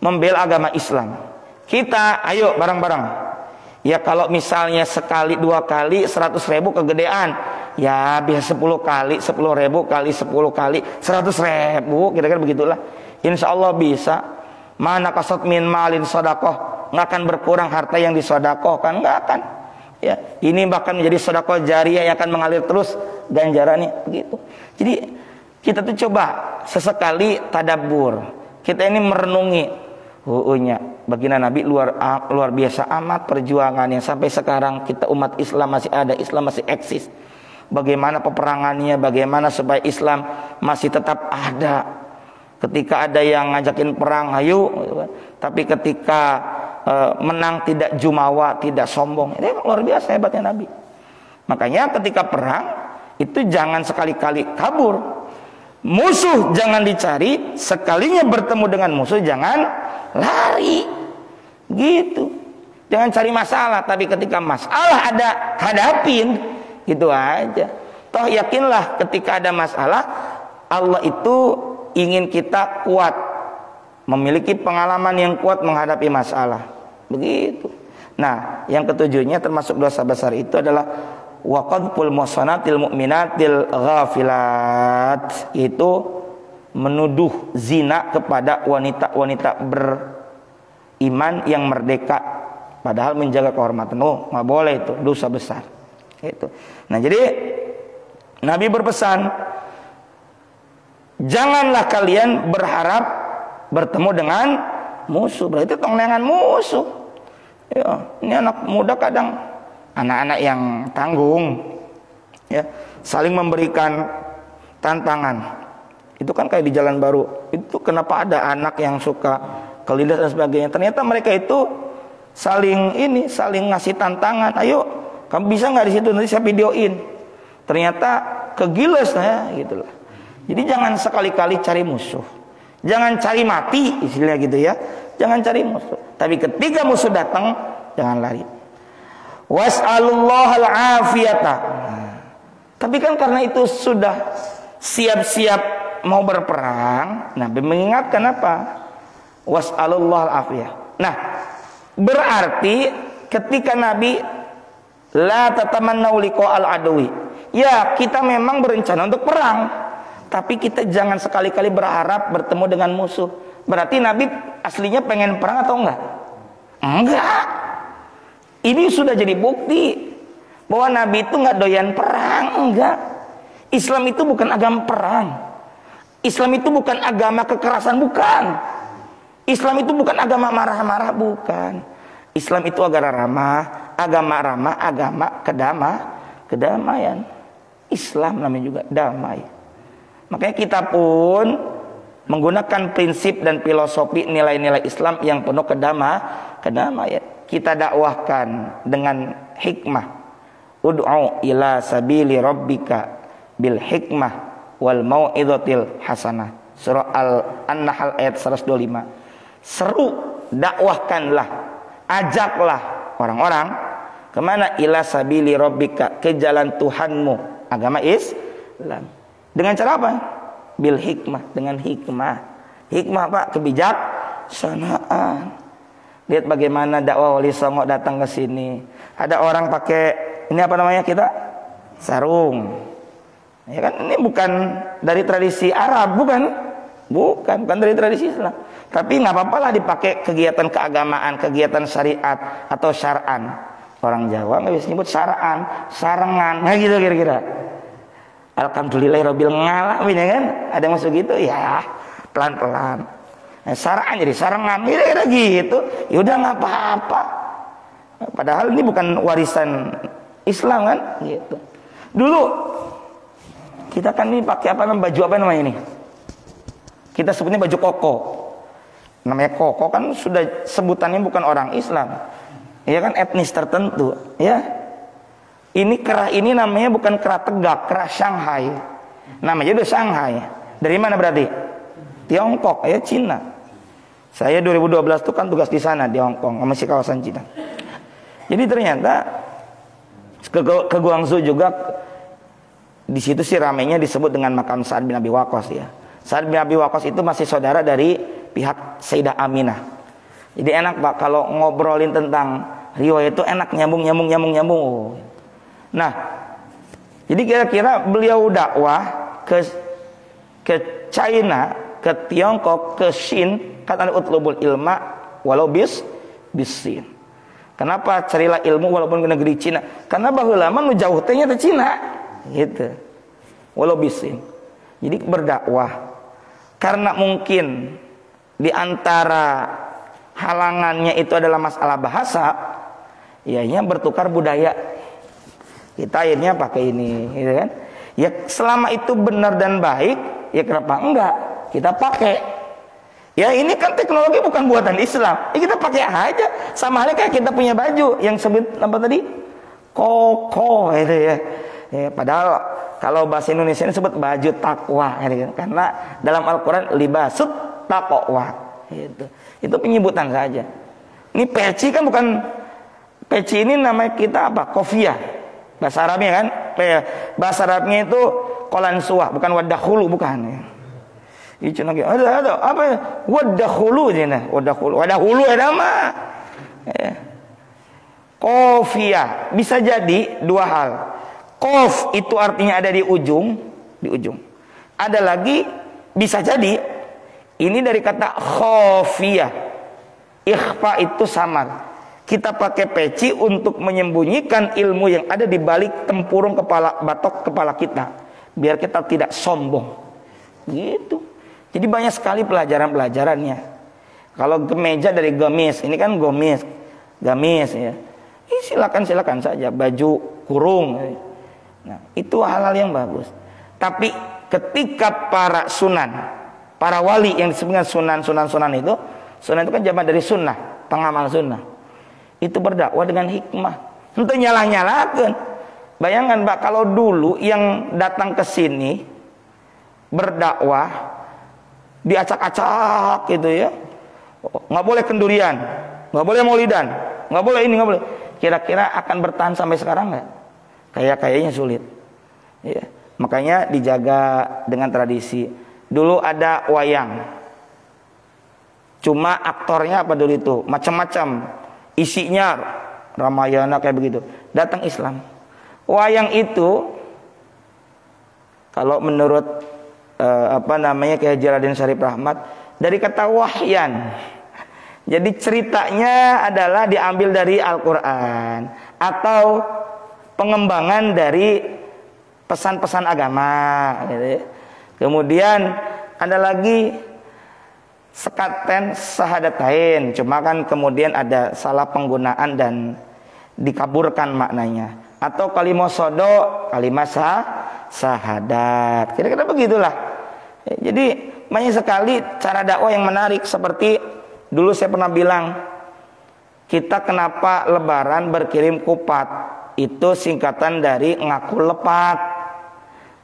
membela agama Islam. Kita ayo bareng-bareng. Ya kalau misalnya sekali 2 kali 100.000 kegedean, ya bisa 10 kali 10.000 kali 10 kali 100.000, kira-kira begitulah. Insya Allah bisa. Mana kasat min malin sodakoh nggak akan berkurang harta yang disedekahkan, nggak akan. Ya, ini bahkan menjadi sedekah jariyah yang akan mengalir terus ganjarannya begitu. Jadi kita tuh coba sesekali tadabbur. Kita ini merenungi baginda Nabi luar biasa amat perjuangannya sampai sekarang kita umat Islam masih ada, Islam masih eksis. Bagaimana peperangannya, bagaimana supaya Islam masih tetap ada. Ketika ada yang ngajakin perang, ayo. Tapi ketika menang tidak jumawa, tidak sombong. Ini luar biasa hebatnya Nabi. Makanya ketika perang itu jangan sekali-kali kabur. Musuh jangan dicari, sekalinya bertemu dengan musuh jangan lari. Gitu. Jangan cari masalah, tapi ketika masalah ada, hadapin. Gitu aja. Toh yakinlah ketika ada masalah, Allah itu ingin kita kuat, memiliki pengalaman yang kuat menghadapi masalah. Begitu. Nah, yang ketujuhnya termasuk dosa besar itu adalah waqadful muhsanatil mu'minatil ghafilat, itu menuduh zina kepada wanita-wanita beriman yang merdeka padahal menjaga kehormatan. Oh, nggak boleh, itu dosa besar. Itu. Nah, jadi Nabi berpesan, janganlah kalian berharap bertemu dengan musuh. Berarti tonglengan musuh. Ya, ini anak muda kadang anak-anak yang tanggung, ya, saling memberikan tantangan. Itu kan kayak di Jalan Baru. Itu kenapa ada anak yang suka kelindas dan sebagainya. Ternyata mereka itu saling ngasih tantangan. Ayo, kamu bisa nggak di situ, nanti saya videoin. Ternyata kegiles ya, gitulah. Jadi jangan sekali-kali cari musuh. Jangan cari mati, istilahnya gitu ya. Jangan cari musuh. Tapi ketika musuh datang, jangan lari. Was'alullahal afiyata. Tapi kan karena itu sudah siap-siap mau berperang, Nabi mengingatkan apa? Was'alullahal afiyah. Nah, berarti ketika Nabi la tatamannau liqa'al adwi. Ya, kita memang berencana untuk perang. Tapi kita jangan sekali-kali berharap bertemu dengan musuh. Berarti Nabi aslinya pengen perang atau enggak? Enggak. Ini sudah jadi bukti bahwa Nabi itu enggak doyan perang. Enggak. Islam itu bukan agama perang. Islam itu bukan agama kekerasan, bukan. Islam itu bukan agama marah-marah, bukan. Islam itu agama ramah, agama kedamaian. Islam namanya juga damai. Makanya kita pun menggunakan prinsip dan filosofi nilai-nilai Islam yang penuh kedamaian. Kita dakwahkan dengan hikmah. Ud'u ila sabili rabbika bil hikmah wal mau'izatil hasanah. Surah An-Nahl ayat 125. Seru, dakwahkanlah, ajaklah orang-orang kemana? Ila sabili rabbika, ke jalan Tuhanmu, agama Islam. Dengan cara apa? Bil hikmah, dengan hikmah. Hikmah apa? Kebijaksanaan. Lihat bagaimana dakwah Wali Songo datang ke sini. Ada orang pakai ini apa namanya kita? Sarung. Ya kan, ini bukan dari tradisi Arab, bukan dari tradisi Islam. Tapi nggak apa-apa lah dipakai kegiatan keagamaan, kegiatan syariat atau syar'an. Orang Jawa nggak bisa nyebut syar'an, sarengan, nah gitu kira-kira. Alhamdulillahirabbil alamin, ya kan? Ada yang masuk gitu, ya pelan-pelan. Nah, syar'an jadi sarengan, kira-kira gitu. Ya udah nggak apa-apa. Padahal ini bukan warisan Islam kan, gitu. Dulu kita kan ini pakai apa namanya, baju apa namanya ini? Kita sebutnya baju koko. Namanya koko kan sudah sebutannya bukan orang Islam. Ya kan, etnis tertentu, ya. Ini kerah ini namanya bukan kerah tegak, kerah Shanghai. Namanya udah Shanghai. Dari mana berarti? Tiongkok, ya Cina. Saya 2012 tuh kan tugas di sana di Hong Kong, masih kawasan Cina. Jadi ternyata ke Guangzhou juga, di situ sih ramainya disebut dengan makam Sa'ad bin Abi Waqqas ya. Sa'ad bin Abi Waqqas itu masih saudara dari pihak Sayyidah Aminah. Jadi enak Pak kalau ngobrolin tentang riwayat itu, enak nyambung. Nah, jadi kira-kira beliau dakwah ke China, ke Tiongkok, ke Shin, kata utlubul ilma walau bis bisin. Kenapa carilah ilmu walaupun ke negeri Cina? Karena baheula mah nu jauh teh nya teh Cina gitu. Walau bisin. Jadi berdakwah karena mungkin di antara halangannya itu adalah masalah bahasa, ianya bertukar budaya. Kita akhirnya pakai ini, gitu kan? Ya selama itu benar dan baik, ya kenapa enggak? Kita pakai. Ya ini kan teknologi bukan buatan Islam. Ya kita pakai aja. Sama halnya kayak kita punya baju yang sebut apa tadi? Koko itu ya. Ya padahal kalau bahasa Indonesia ini sebut baju takwa gitu kan. Karena dalam Al-Qur'an libasut taqwa gitu. Itu penyebutan saja. Ini peci kan bukan, peci ini namanya kita apa? Kofiyah. Bahasa Arabnya kan? Bahasa Arabnya itu kolansuah, bukan wadakhulu, bukan ya. Itu lagi ada apa ya? Wadakhulu jena, wadahulu ada mah. Ya. Kofiyah bisa jadi dua hal. Kof itu artinya ada di ujung, Ada lagi bisa jadi ini dari kata khofiyah. Ikhfa itu samar. Kita pakai peci untuk menyembunyikan ilmu yang ada di balik tempurung batok kepala kita, biar kita tidak sombong. Gitu. Jadi banyak sekali pelajaran-pelajarannya. Kalau kemeja dari gamis, ini kan gamis ya. Silakan saja, baju kurung. Nah, itu hal-hal yang bagus. Tapi ketika para sunan, para wali yang disebutkan sunan itu kan jamak dari sunnah, pengamal sunnah. Itu berdakwah dengan hikmah. Itu nyalah-nyalakan. Bayangkan Mbak, kalau dulu yang datang ke sini berdakwah diacak-acak gitu ya, nggak boleh kendurian, nggak boleh maulidan, nggak boleh ini, nggak boleh. Kira-kira akan bertahan sampai sekarang nggak? Kayaknya sulit. Ya. Makanya dijaga dengan tradisi. Dulu ada wayang, cuma aktornya apa dulu itu macam-macam, isinya Ramayana kayak begitu. Datang Islam, wayang itu kalau menurut Kiai Jalaluddin Syarif Rahmat, dari kata wahyan. Jadi ceritanya adalah diambil dari Al-Quran atau pengembangan dari pesan-pesan agama gitu. Kemudian ada lagi sekaten sahadatain, cuma kan kemudian ada salah penggunaan dan dikaburkan maknanya. Atau kalimah sodo, kalimah sahadat. Kira-kira begitulah. Jadi banyak sekali cara dakwah yang menarik. Seperti dulu saya pernah bilang, kita kenapa lebaran berkirim kupat? Itu singkatan dari ngaku lepat.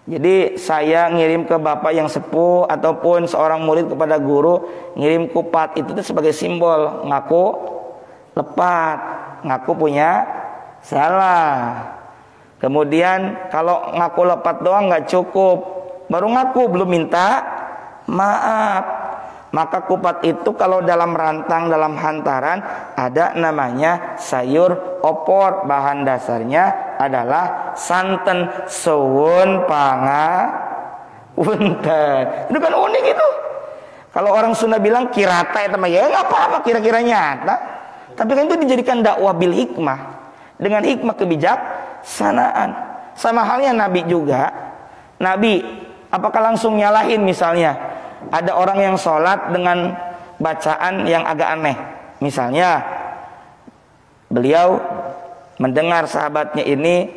Jadi saya ngirim ke bapak yang sepuh ataupun seorang murid kepada guru, ngirim kupat itu sebagai simbol ngaku lepat, ngaku punya salah. Kemudian kalau ngaku lepat doang nggak cukup, baru ngaku belum minta maaf. Maka kupat itu kalau dalam rantang, dalam hantaran ada namanya sayur opor. Bahan dasarnya adalah santen suwun pangapunten. Itu kan unik itu. Kalau orang Sunda bilang kirata ya teman, ya nggak apa-apa kira-kira nyata. Tapi kan itu dijadikan dakwah bil hikmah, dengan hikmah kebijaksanaan. Sama halnya Nabi juga. Nabi apakah langsung nyalahin misalnya ada orang yang sholat dengan bacaan yang agak aneh? Misalnya beliau mendengar sahabatnya ini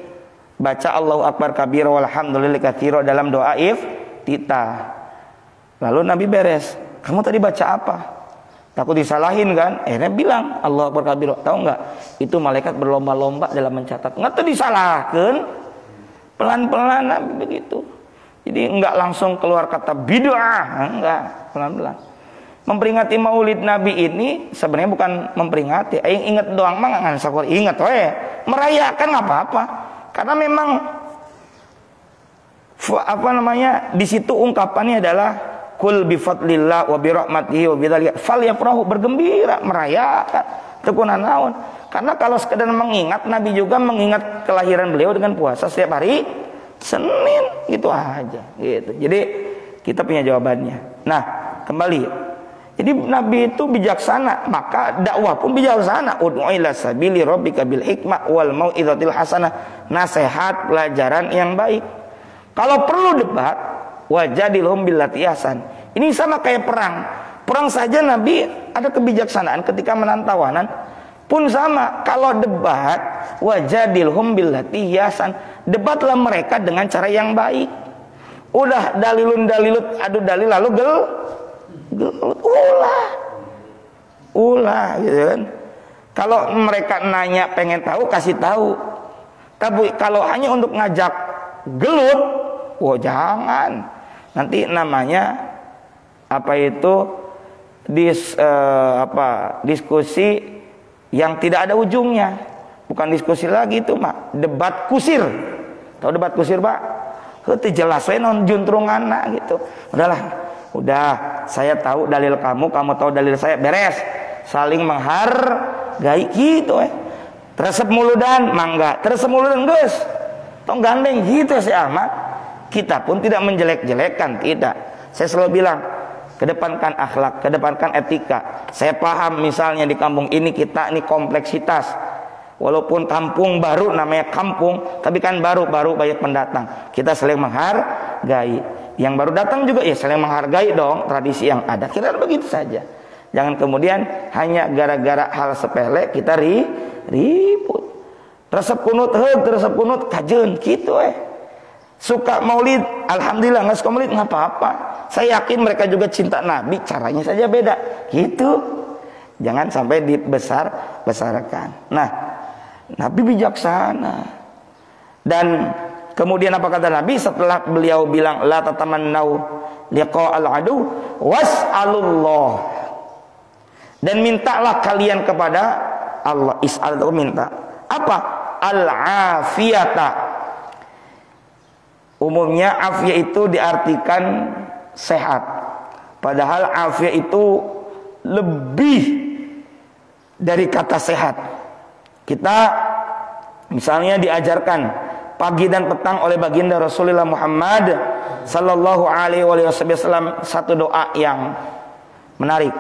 baca Allahu Akbar kabira walhamdulillah katsira dalam doa iftitah. Lalu Nabi beres, kamu tadi baca apa? Takut disalahin kan? Akhirnya bilang Allahu Akbar kabira. Tahu nggak? Itu malaikat berlomba-lomba dalam mencatat. Nggak tuh disalahkan. Pelan-pelan Nabi begitu. Jadi enggak langsung keluar kata bid'ah, enggak, pelan-pelan. Memperingati Maulid Nabi ini sebenarnya bukan memperingati, ingat doang mah enggak ngasakor, ingat we. Merayakan enggak apa-apa. Karena memang di situ ungkapannya adalah kul bi fadlillah wa bi rahmatihi wa bidzalika falyafrahu, bergembira, merayakan. Tekunan naon. Karena kalau sekedar mengingat, Nabi juga mengingat kelahiran beliau dengan puasa setiap hari Senin, gitu aja gitu. Jadi kita punya jawabannya. Nah, kembali Jadi Nabi itu bijaksana, maka dakwah pun bijaksana. Ud'u ila sabili rabbika bil hikmah wal mau'izatil hasanah. Nasihat, pelajaran yang baik. Kalau perlu debat, wajadilhum billati ahsan. Ini sama kayak perang. Perang saja Nabi ada kebijaksanaan ketika menahan tawanan. Pun sama, kalau debat, wajadilhum billati ahsan. Debatlah mereka dengan cara yang baik. Udah dalilun dalilut adu dalil lalu ulah gitu kan. Kalau mereka nanya pengen tahu, kasih tahu. Tapi kalau hanya untuk ngajak gelut, jangan. Nanti namanya diskusi yang tidak ada ujungnya. Bukan diskusi lagi itu mah, debat kusir. Tahu debat kusir, Pak? Heuti jelas we non juntrunganna gitu. Udah, saya tahu dalil kamu tahu dalil saya, beres. Saling menghargai gitu Teresep muludan, mangga. Teresep muludan geus. Tong gandeng gitu si Ahmad. Kita pun tidak menjelek-jelekan, tidak. Saya selalu bilang, kedepankan akhlak, kedepankan etika. Saya paham misalnya di kampung ini kita ini kompleksitas. Walaupun kampung baru namanya kampung, tapi kan baru banyak pendatang. Kita saling menghargai. Yang baru datang juga ya saling menghargai dong tradisi yang ada. Kira-kira begitu saja. Jangan kemudian hanya gara-gara hal sepele kita ribut. Resep kunut kajeun gitu Suka maulid, alhamdulillah. Nggak suka maulid nggak apa-apa. Saya yakin mereka juga cinta Nabi, caranya saja beda. Gitu. Jangan sampai dibesar-besarkan. Nah, Nabi bijaksana. Dan kemudian apa kata Nabi setelah beliau bilang la tatamannau liqa'al adu was'alullah. Dan mintalah kalian kepada Allah. Is'al itu minta. Apa? Al-afiyata. Umumnya afiyah itu diartikan sehat. Padahal afiyah itu lebih dari kata sehat. Kita misalnya diajarkan pagi dan petang oleh baginda Rasulullah Muhammad sallallahu alaihi wasallam satu doa yang menarik.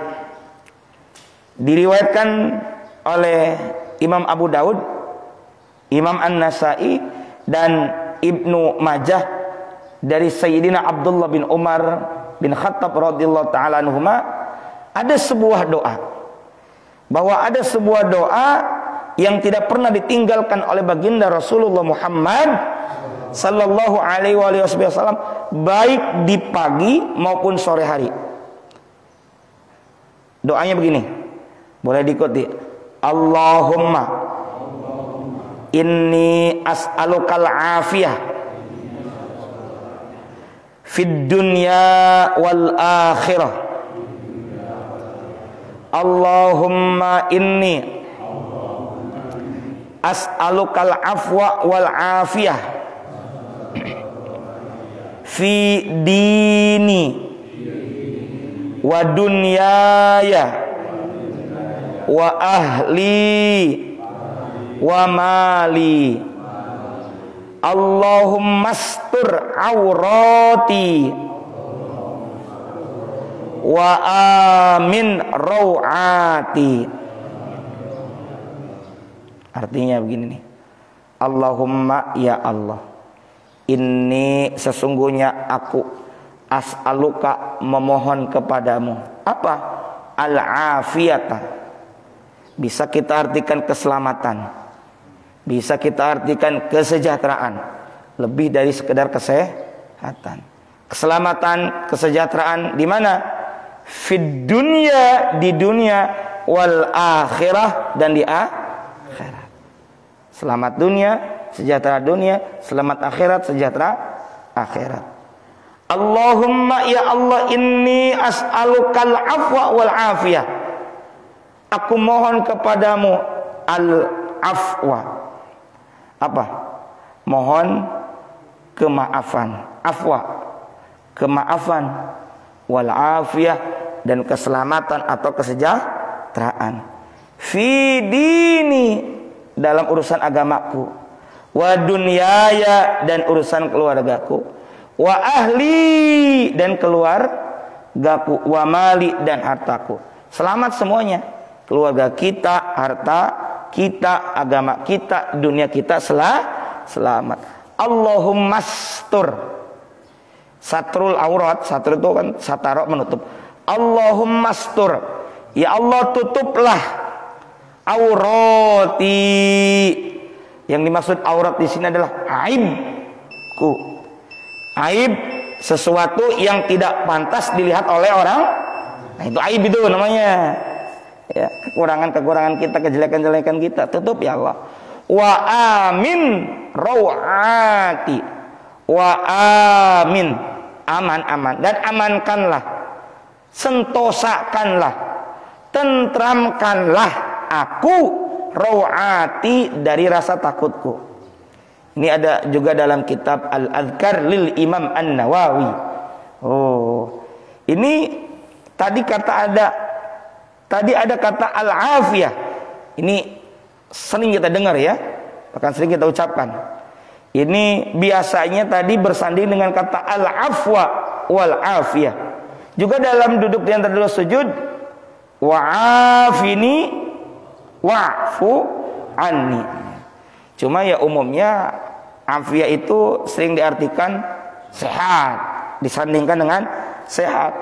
Diriwayatkan oleh Imam Abu Daud, Imam An-Nasai dan Ibnu Majah dari Sayyidina Abdullah bin Umar bin Khattab radhiyallahu taala anhuma, ada sebuah doa. Bahwa ada sebuah doa yang tidak pernah ditinggalkan oleh baginda Rasulullah Muhammad sallallahu alaihi wasallam baik di pagi maupun sore hari. Doanya begini, boleh diikuti. Allahumma inni as'alukal afiyah fid dunya wal akhirah. Allahumma inni as'alukal afwa wal afiyah fi dini wa dunyaya wa ahli wa mali. Allahumma astur aurati wa amin rawati. Artinya begini nih. Allahumma ya Allah, ini sesungguhnya aku as'aluka memohon kepadamu. Apa? Al-afiyata. Bisa kita artikan keselamatan. Bisa kita artikan kesejahteraan. Lebih dari sekedar kesehatan. Keselamatan, kesejahteraan di mana? Fid dunya, di dunia, wal akhirah, dan di akhirat. Selamat dunia, sejahtera dunia, selamat akhirat, sejahtera akhirat. Allahumma ya Allah, inni as'alukal afwa wal afiyah. Aku mohon kepadamu al-afwa. Apa? Mohon kemaafan. Afwa, kemaafan, wal afiyah, dan keselamatan atau kesejahteraan. Fi dini, dalam urusan agamaku, wa dunyaya, dan urusan keluargaku, wa ahli, dan keluargaku, wa mali, dan hartaku. Selamat semuanya. Keluarga kita, harta kita, agama kita, dunia kita selamat. Allahumma astur. Satrul aurat, satur itu kan sataro, menutup. Allahumma astur. Ya Allah, tutuplah aurati. Yang dimaksud aurat di sini adalah aibku. Aib sesuatu yang tidak pantas dilihat oleh orang. Nah, itu aib itu namanya. Ya, kekurangan-kekurangan kita, kejelekan-jelekan kita, tutup ya Allah. Wa amin rawati. Wa amin, aman-aman, dan amankanlah, sentosakanlah, tentramkanlah aku rawati dari rasa takutku. Ini ada juga dalam kitab Al-Adhkar lil Imam An-Nawawi. Oh, ini tadi ada kata al-afiyah. Ini sering kita dengar ya, bahkan sering kita ucapkan. Ini biasanya tadi bersanding dengan kata al-afwa wal afiyah. Juga dalam duduk di antara dua sujud, wa'afini wa'fu anni. Cuma ya umumnya afiyah itu sering diartikan sehat, disandingkan dengan sehat.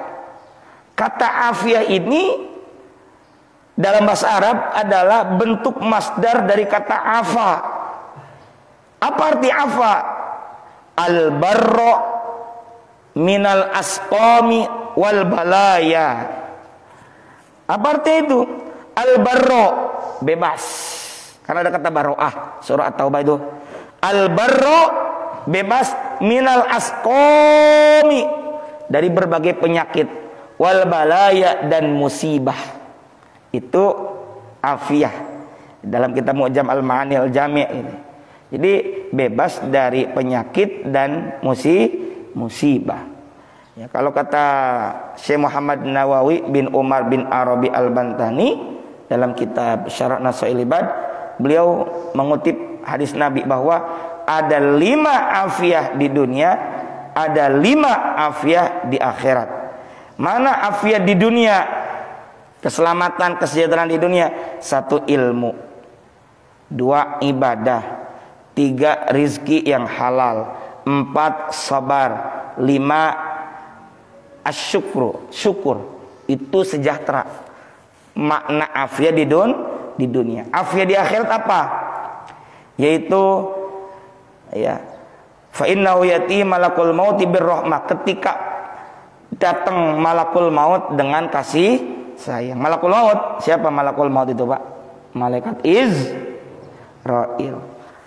Kata afiyah ini dalam bahasa Arab adalah bentuk masdar dari kata afa. Apa arti afa? Al-barro minal asqami wal balaya. Apa arti itu? Al-barro, bebas. Karena ada kata baro'ah, surah At-Taubah itu. Al-barro, bebas, minal asqami, dari berbagai penyakit, wal balaya, dan musibah. Itu afiyah dalam kitab Mu'jam Al-Ma'ani Al-Jami' ini. Jadi bebas dari penyakit dan musibah. Ya, kalau kata Syekh Muhammad Nawawi bin Umar bin Arabi Al-Bantani dalam kitab Syarah Nasail Ibad, beliau mengutip hadis Nabi bahwa ada 5 afiyah di dunia, ada 5 afiyah di akhirat. Mana afiyah di dunia? Keselamatan, kesejahteraan di dunia. 1 ilmu, 2 ibadah, 3 rizki yang halal, 4 sabar, 5 asyukru, syukur. Itu sejahtera. Makna afiyah di dunia. Afiyah di akhirat apa? Yaitu ya, fa innahu yati malakul maut birrahmah. Ketika datang malakul maut dengan kasih sayang. Malakul maut, siapa malakul maut itu, Pak? Malaikat Izrail.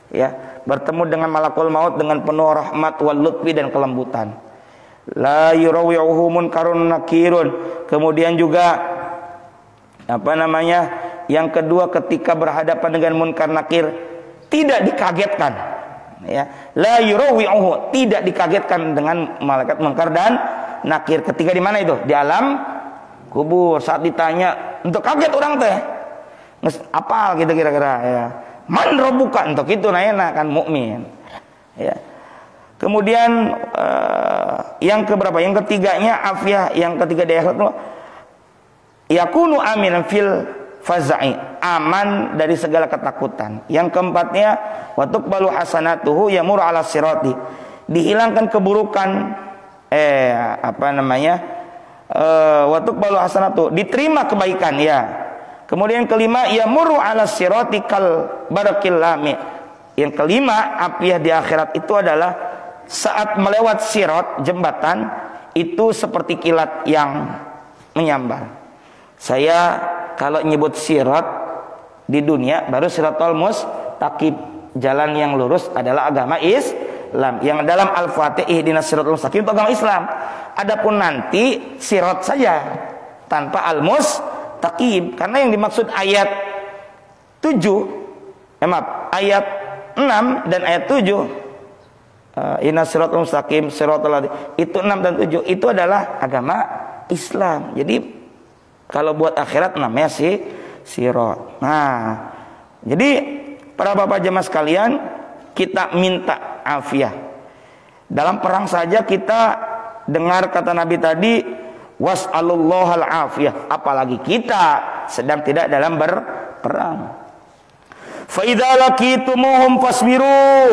Ya, bertemu dengan malakul maut dengan penuh rahmat wal lutfi dan kelembutan. La yurawi'uhu munkarun nakirun. Kemudian juga apa namanya? Yang kedua, ketika berhadapan dengan munkar nakir, tidak dikagetkan. Ya, la yurawi'uhu, tidak dikagetkan dengan malaikat munkar dan nakir. Ketika di mana itu? Di alam kubur. Saat ditanya, untuk kaget orang teh. Apal gitu kira-kira ya. Man rabbuka, untuk itu nanya kan mukmin. Ya. Kemudian yang keberapa? Yang ketiganya afiyah, yang ketiga di akhirat itu yakunu aminan fil faza'i, aman dari segala ketakutan. Yang keempatnya wa tuqbalu hasanatuhu yamur ala sirati, dihilangkan keburukan wa tuqbalu hasanatuhu, diterima kebaikan ya. Kemudian kelima yamuru ala sirati kal barakil lami. Yang kelima afiyah di akhirat itu adalah saat melewat sirat, jembatan, itu seperti kilat yang menyambar. Saya kalau nyebut sirat di dunia, baru siratul mustaqim, jalan yang lurus adalah agama Islam. Yang dalam Al-Fatihah ihdinas siratal mustaqim itu agama Islam. Adapun nanti sirat saja tanpa al-mustaqim, karena yang dimaksud ayat 7, ayat 6 dan ayat 7, inna siratal mustaqim siratal ladzina, itu 6 dan 7 itu adalah agama Islam. Jadi kalau buat akhirat namanya sirat. Nah, jadi para bapak jemaah sekalian, kita minta afiyah. Dalam perang saja kita dengar kata Nabi tadi, Was'alullahal afiyah, apalagi kita sedang tidak dalam berperang. Fa idza laqitumuhum fasbiru,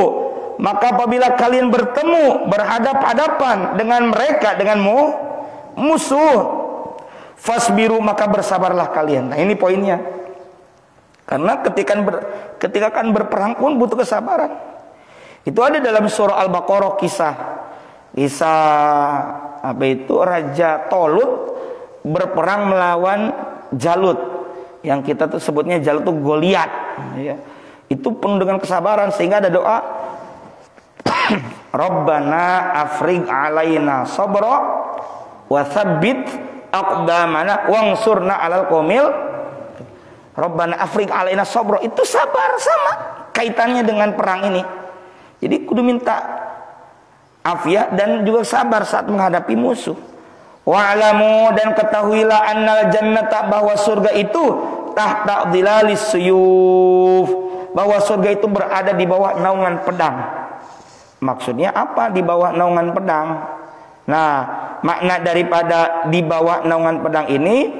maka apabila kalian bertemu berhadap-hadapan dengan mereka, dengan musuh, fasbiru, maka bersabarlah kalian. Nah, ini poinnya. Karena ketika kan berperang pun butuh kesabaran. Itu ada dalam surah Al-Baqarah kisah apa itu, Raja Tolut berperang melawan Jalut, yang kita tuh sebutnya Jalut tuh Goliat, ya. Itu penuh dengan kesabaran, sehingga ada doa Rabbana afrigh alaina sabra wa tsabbit aqdamana wansurna 'alal qaumil. Rabbana afrigh alaina sabra, itu sabar, sama kaitannya dengan perang ini. Jadi kudu minta afiyah dan juga sabar saat menghadapi musuh. Wa'lamu, dan ketahuilah annal jannata, bahwa surga itu tahta dhilalis suyuf, bahwa surga itu berada di bawah naungan pedang. Maksudnya apa di bawah naungan pedang? Nah, makna daripada di bawah naungan pedang ini,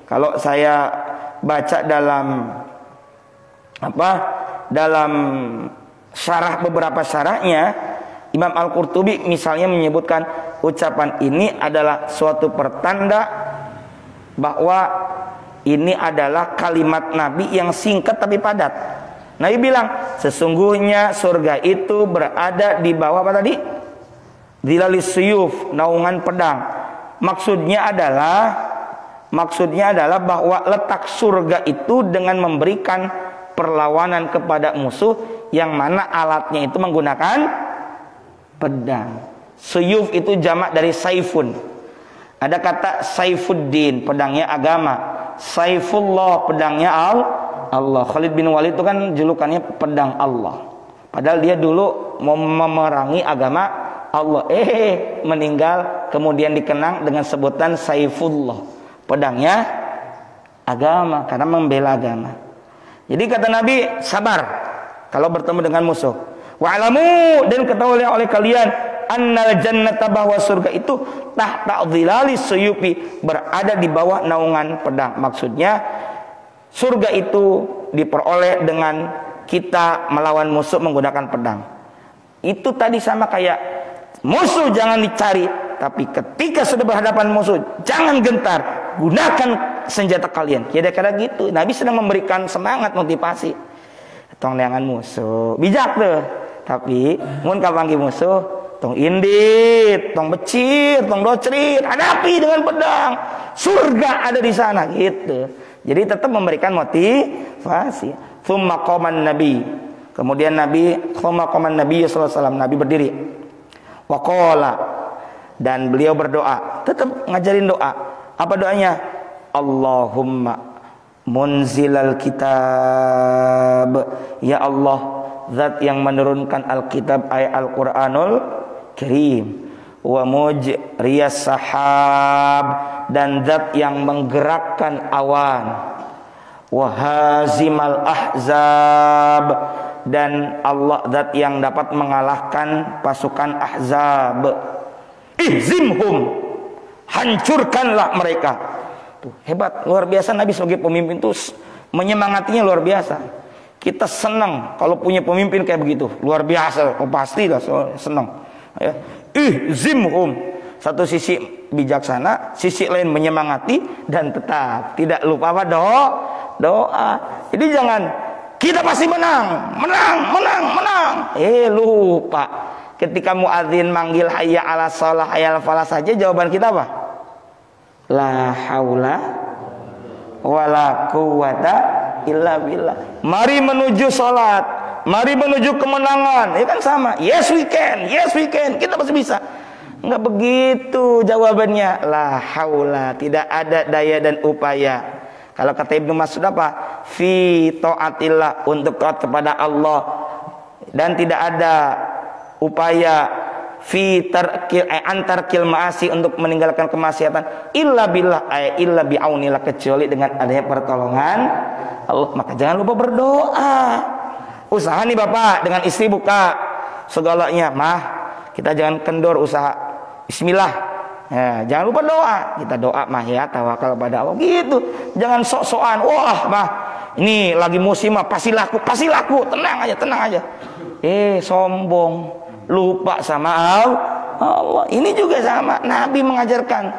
kalau saya baca dalam syarah, beberapa syarahnya, Imam Al-Qurtubi misalnya menyebutkan ucapan ini adalah suatu pertanda bahwa ini adalah kalimat Nabi yang singkat tapi padat. Nabi bilang, sesungguhnya surga itu berada di bawah apa tadi? Dhilalis suyuf, naungan pedang. Maksudnya adalah bahwa letak surga itu dengan memberikan perlawanan kepada musuh, yang mana alatnya itu menggunakan pedang. Suyuf itu jamak dari saifun. Ada kata Saifuddin, pedangnya agama. Saifullah, pedangnya Allah. Khalid bin Walid itu kan julukannya pedang Allah. Padahal dia dulu mau memerangi agama Allah. Meninggal kemudian dikenang dengan sebutan Saifullah, pedangnya agama, karena membela agama. Jadi kata Nabi, sabar kalau bertemu dengan musuh. Wa'lamu, dan ketahuilah oleh kalian annal jannata, bahwa surga itu tahta dhilalis suyufi, berada di bawah naungan pedang. Maksudnya surga itu diperoleh dengan kita melawan musuh menggunakan pedang. Itu tadi sama kayak musuh jangan dicari, tapi ketika sudah berhadapan musuh jangan gentar, gunakan senjata kalian. Kira-kira gitu. Nabi sedang memberikan semangat, motivasi. Tong leangan musuh bijak tuh, tapi mun kapanggih musuh tong indit, tong becir, tong docrit, hadapi dengan pedang. Surga ada di sana gitu. Jadi tetap memberikan motivasi. Tsumma qaman nabi. Kemudian Nabi sallallahu alaihi wasallam, Nabi berdiri. Wa qala, dan beliau berdoa, tetap ngajarin doa. Apa doanya? Allahumma munzilal kitab, ya Allah, zat yang menurunkan Alkitab, ayat Al-Quranul Karim, wa mujriyas sahab, dan zat yang menggerakkan awan, wa hazimal ahzab, dan Allah zat yang dapat mengalahkan pasukan Ahzab. Ihzimhum, hancurkanlah mereka. Tuh, hebat, luar biasa. Nabi sebagai pemimpin itu menyemangatinya luar biasa. Kita senang kalau punya pemimpin kayak begitu, luar biasa. Oh, pasti lah senang. Ya. Ihzimhum, satu sisi bijaksana, sisi lain menyemangati, dan tetap tidak lupa apa? Doa. Jadi jangan kita pasti menang. Lupa. Ketika muadzin manggil hayya 'alas shalah, hayya 'alal falah saja, jawaban kita apa? La haula wala quwata illa billah. Mari menuju salat, mari menuju kemenangan. Ya kan sama. Yes we can. Kita pasti bisa. Enggak begitu jawabannya. La haula, tidak ada daya dan upaya. Kalau kata Ibnu Mas'ud apa? Fi taatillah, untuk taat kepada Allah, dan tidak ada upaya fi tarkil antarkil ma'asi, untuk meninggalkan kemaksiatan, illa billah illa bi'aunillah, kecuali dengan adanya pertolongan Allah. Maka jangan lupa berdoa. Usaha nih Bapak dengan istri buka segalanya, mah kita jangan kendor usaha. Bismillah, Ya, jangan lupa doa. Kita doa mah ya tawakal pada Allah gitu. Jangan sok-sokan. Wah, mah ini lagi musim mah pasti laku, pasti laku. Tenang aja, tenang aja. Sombong. Lupa sama Allah. Ini juga sama. Nabi mengajarkan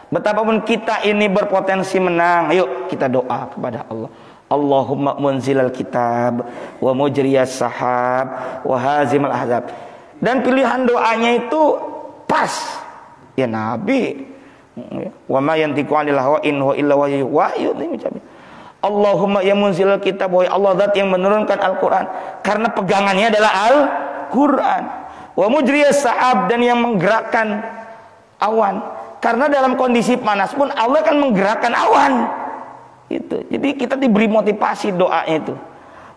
betapapun kita ini berpotensi menang. Ayo kita doa kepada Allah. Allahumma munzilal kitab wa mujriyas sahab wa hazimal ahzab. Dan pilihan doanya itu pas. Ya Nabi, wa ma yantiqu 'anil hawa in huwa illa wahyu. Allahumma ya munzilal kitab, wahai Allah zat yang menurunkan Al-Qur'an, karena pegangannya adalah Al-Qur'an. Wa mujriyas sahab, dan yang menggerakkan awan, karena dalam kondisi panas pun Allah akan menggerakkan awan. Itu. Jadi kita diberi motivasi doanya itu.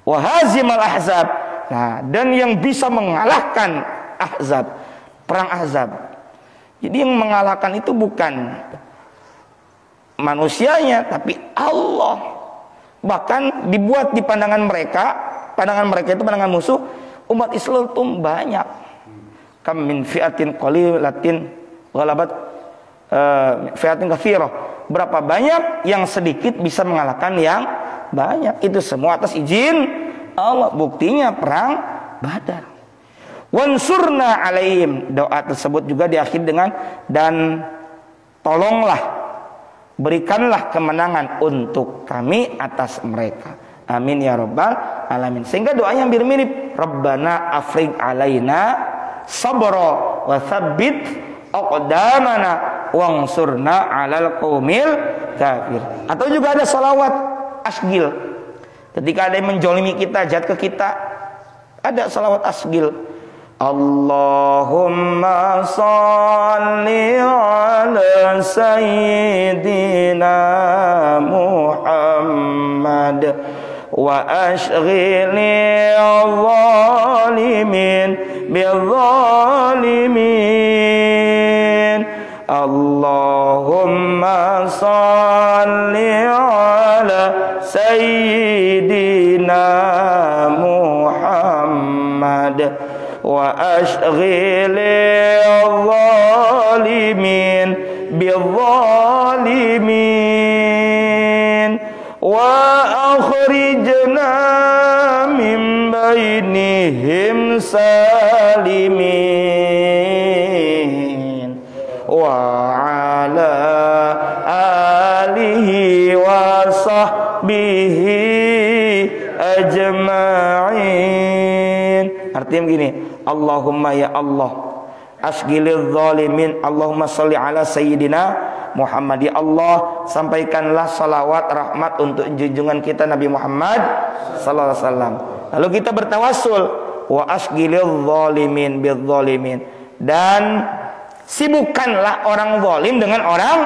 Wa hazimal ahzab. Nah, dan yang bisa mengalahkan ahzab, perang ahzab. Jadi yang mengalahkan itu bukan manusianya, tapi Allah. Bahkan dibuat di pandangan mereka itu pandangan musuh, umat Islam itu banyak. Kam min fi'atin qalilatin ghalabat fi'atin katsirah. Berapa banyak yang sedikit bisa mengalahkan yang banyak. Itu semua atas izin Allah. Buktinya perang Badar. Wansurna alaihim. Doa tersebut juga diakhiri dengan dan tolonglah, berikanlah kemenangan untuk kami atas mereka. Amin ya rabbal alamin. Sehingga doanya hampir mirip. Rabbana afriq alaina sabra wa tsabbit aqdamana wansurna alal qaumil kafir. Atau juga ada salawat asgil. Ketika ada yang menjolimi kita, jahat ke kita, ada salawat asgil. Allahumma salli ala sayyidina Muhammad wa ashghili al-zalimin bil-zalimin. Allahumma salli ala sayyidina Muhammad wa ashghili al-zalimin bil-zalimin wa akhrijna min bainihim salimin wa ala alihi wa sahbihi ajma'in. Artinya begini, Allahumma ya Allah, asghilil zalimin, Allahumma sholli ala sayyidina Muhammad. Ya Allah, sampaikanlah salawat rahmat untuk junjungan kita Nabi Muhammad sallallahu alaihi wasallam. Lalu kita bertawassul, wa asghilil zalimin bil zalimin, dan sibukkanlah orang zalim dengan orang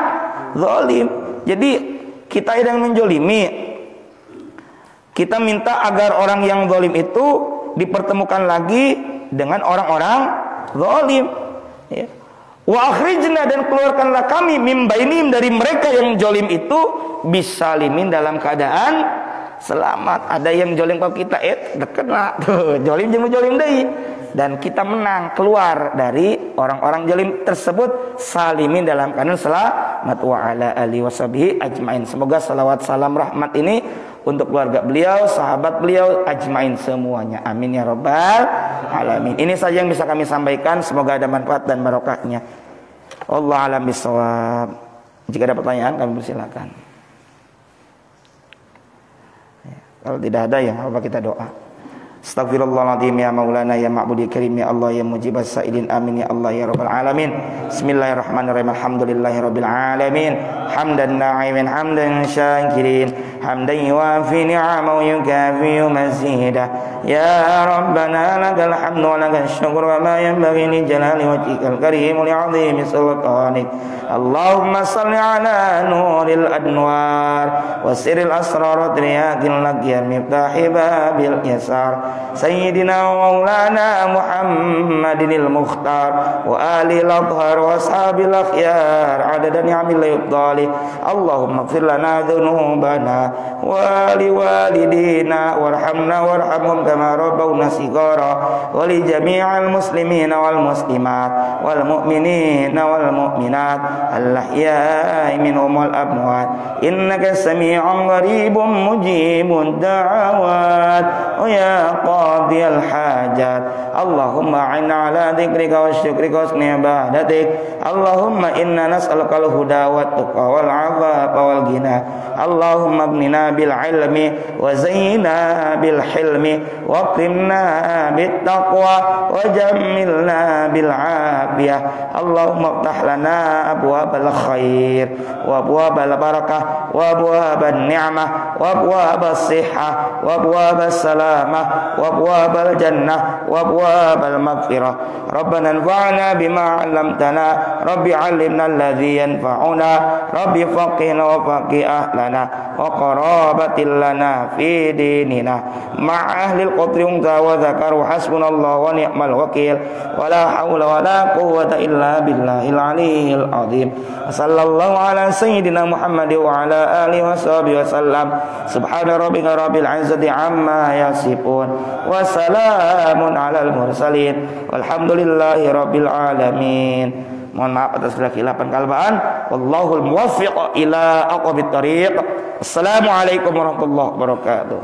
zalim. Jadi kita yang menjolimi, kita minta agar orang yang zalim itu dipertemukan lagi dengan orang-orang zalim. Ya. Wa akhrijna, dan keluarkanlah kami mim bainim, dari mereka yang zalim itu, bisalimin, dalam keadaan selamat. Ada yang zalim ke kita, deket lah tuh, zalim jeung zalim deui, dan kita menang keluar dari orang-orang zalim tersebut salimin, dalam keadaan selamat. Wa ala alihi washabihi ajmain. Semoga salawat salam rahmat ini untuk keluarga beliau, sahabat beliau, ajmain semuanya. Amin ya rabbal alamin. Ini saja yang bisa kami sampaikan. Semoga ada manfaat dan barokahnya. Wallahu a'lam bishawab. Jika ada pertanyaan, kami persilakan. Ya, kalau tidak ada, ya apa kita doa. Astaghfirullahaladzim ya maulana ya ma'budi karim ya Allah ya mujibas sa'ilin amin ya Allah ya rabbal alamin. Bismillahirrahmanirrahim. Alhamdulillahi rabbil alamin. Hamdan na'imin hamdan syakirin, hamdan yuafi ni'amahu yukafi mazida. Ya rabbana lakal hamdu wa lakal syukur wa ma yanbaghi li jalali wajhikal karim wa li'azimi sultanik. Allahumma salli ala nuril adnwar wa sirril asrar wa triyaqil lagyar miftahi babil yasar Sayyidina wa maulana Muhammadinil Mukhtar wa alil adhar wa ashabil akhyar adada ni'amil layubdal salih. Allahumma ighfir lana dzunubana wa liwalidina warhamna warhamhum kama rabbawna shighara wa li jami'il muslimina wal muslimat wal mu'minina wal mu'minat al-ahya'i minhum wal amwat innaka sami'un qaribun mujibud da'awat ya qadiyal hajat. Allahumma a'inna ala dzikrika wa syukrika wa husni ibadatik. Allahumma inna nas'aluka al-huda wat tuqa wal 'afafa wal ghina. Allahumma abnina bil ilmi wa zayyina bil hilmi wa qimna bit taqwa wa jammilna bil afiyah. Allahumma iftah lana abwabal khair wa abwabal barakah wa abwaban ni'mah wa abwabas sihhah wa abwabas salamah wa abwabal jannah wa abwabal maghfirah. Rabbana anfa'na bima 'allamtana, rabbi 'allimna alladhi yanfa'una, rabbi faqihna wa faqih ahlana wa qarabatil lana fi dinina ma'a ahlil qadri wa dzakaru hasbunallahu wa ni'mal wakil wa la haula wa la quwwata illa billahil aliyyil azim. Sallallahu ala sayyidina Muhammad wa ala alihi wa sahbihi wa sallam. Subhana rabbika rabbil izzati amma yasifun wa salamun alal mursalin walhamdulillahi rabbil alamin. Mohon maaf atas segala khilafan kalbaan. Wallahul muwaffiq ila aqwamit thariq. Assalamualaikum warahmatullahi wabarakatuh.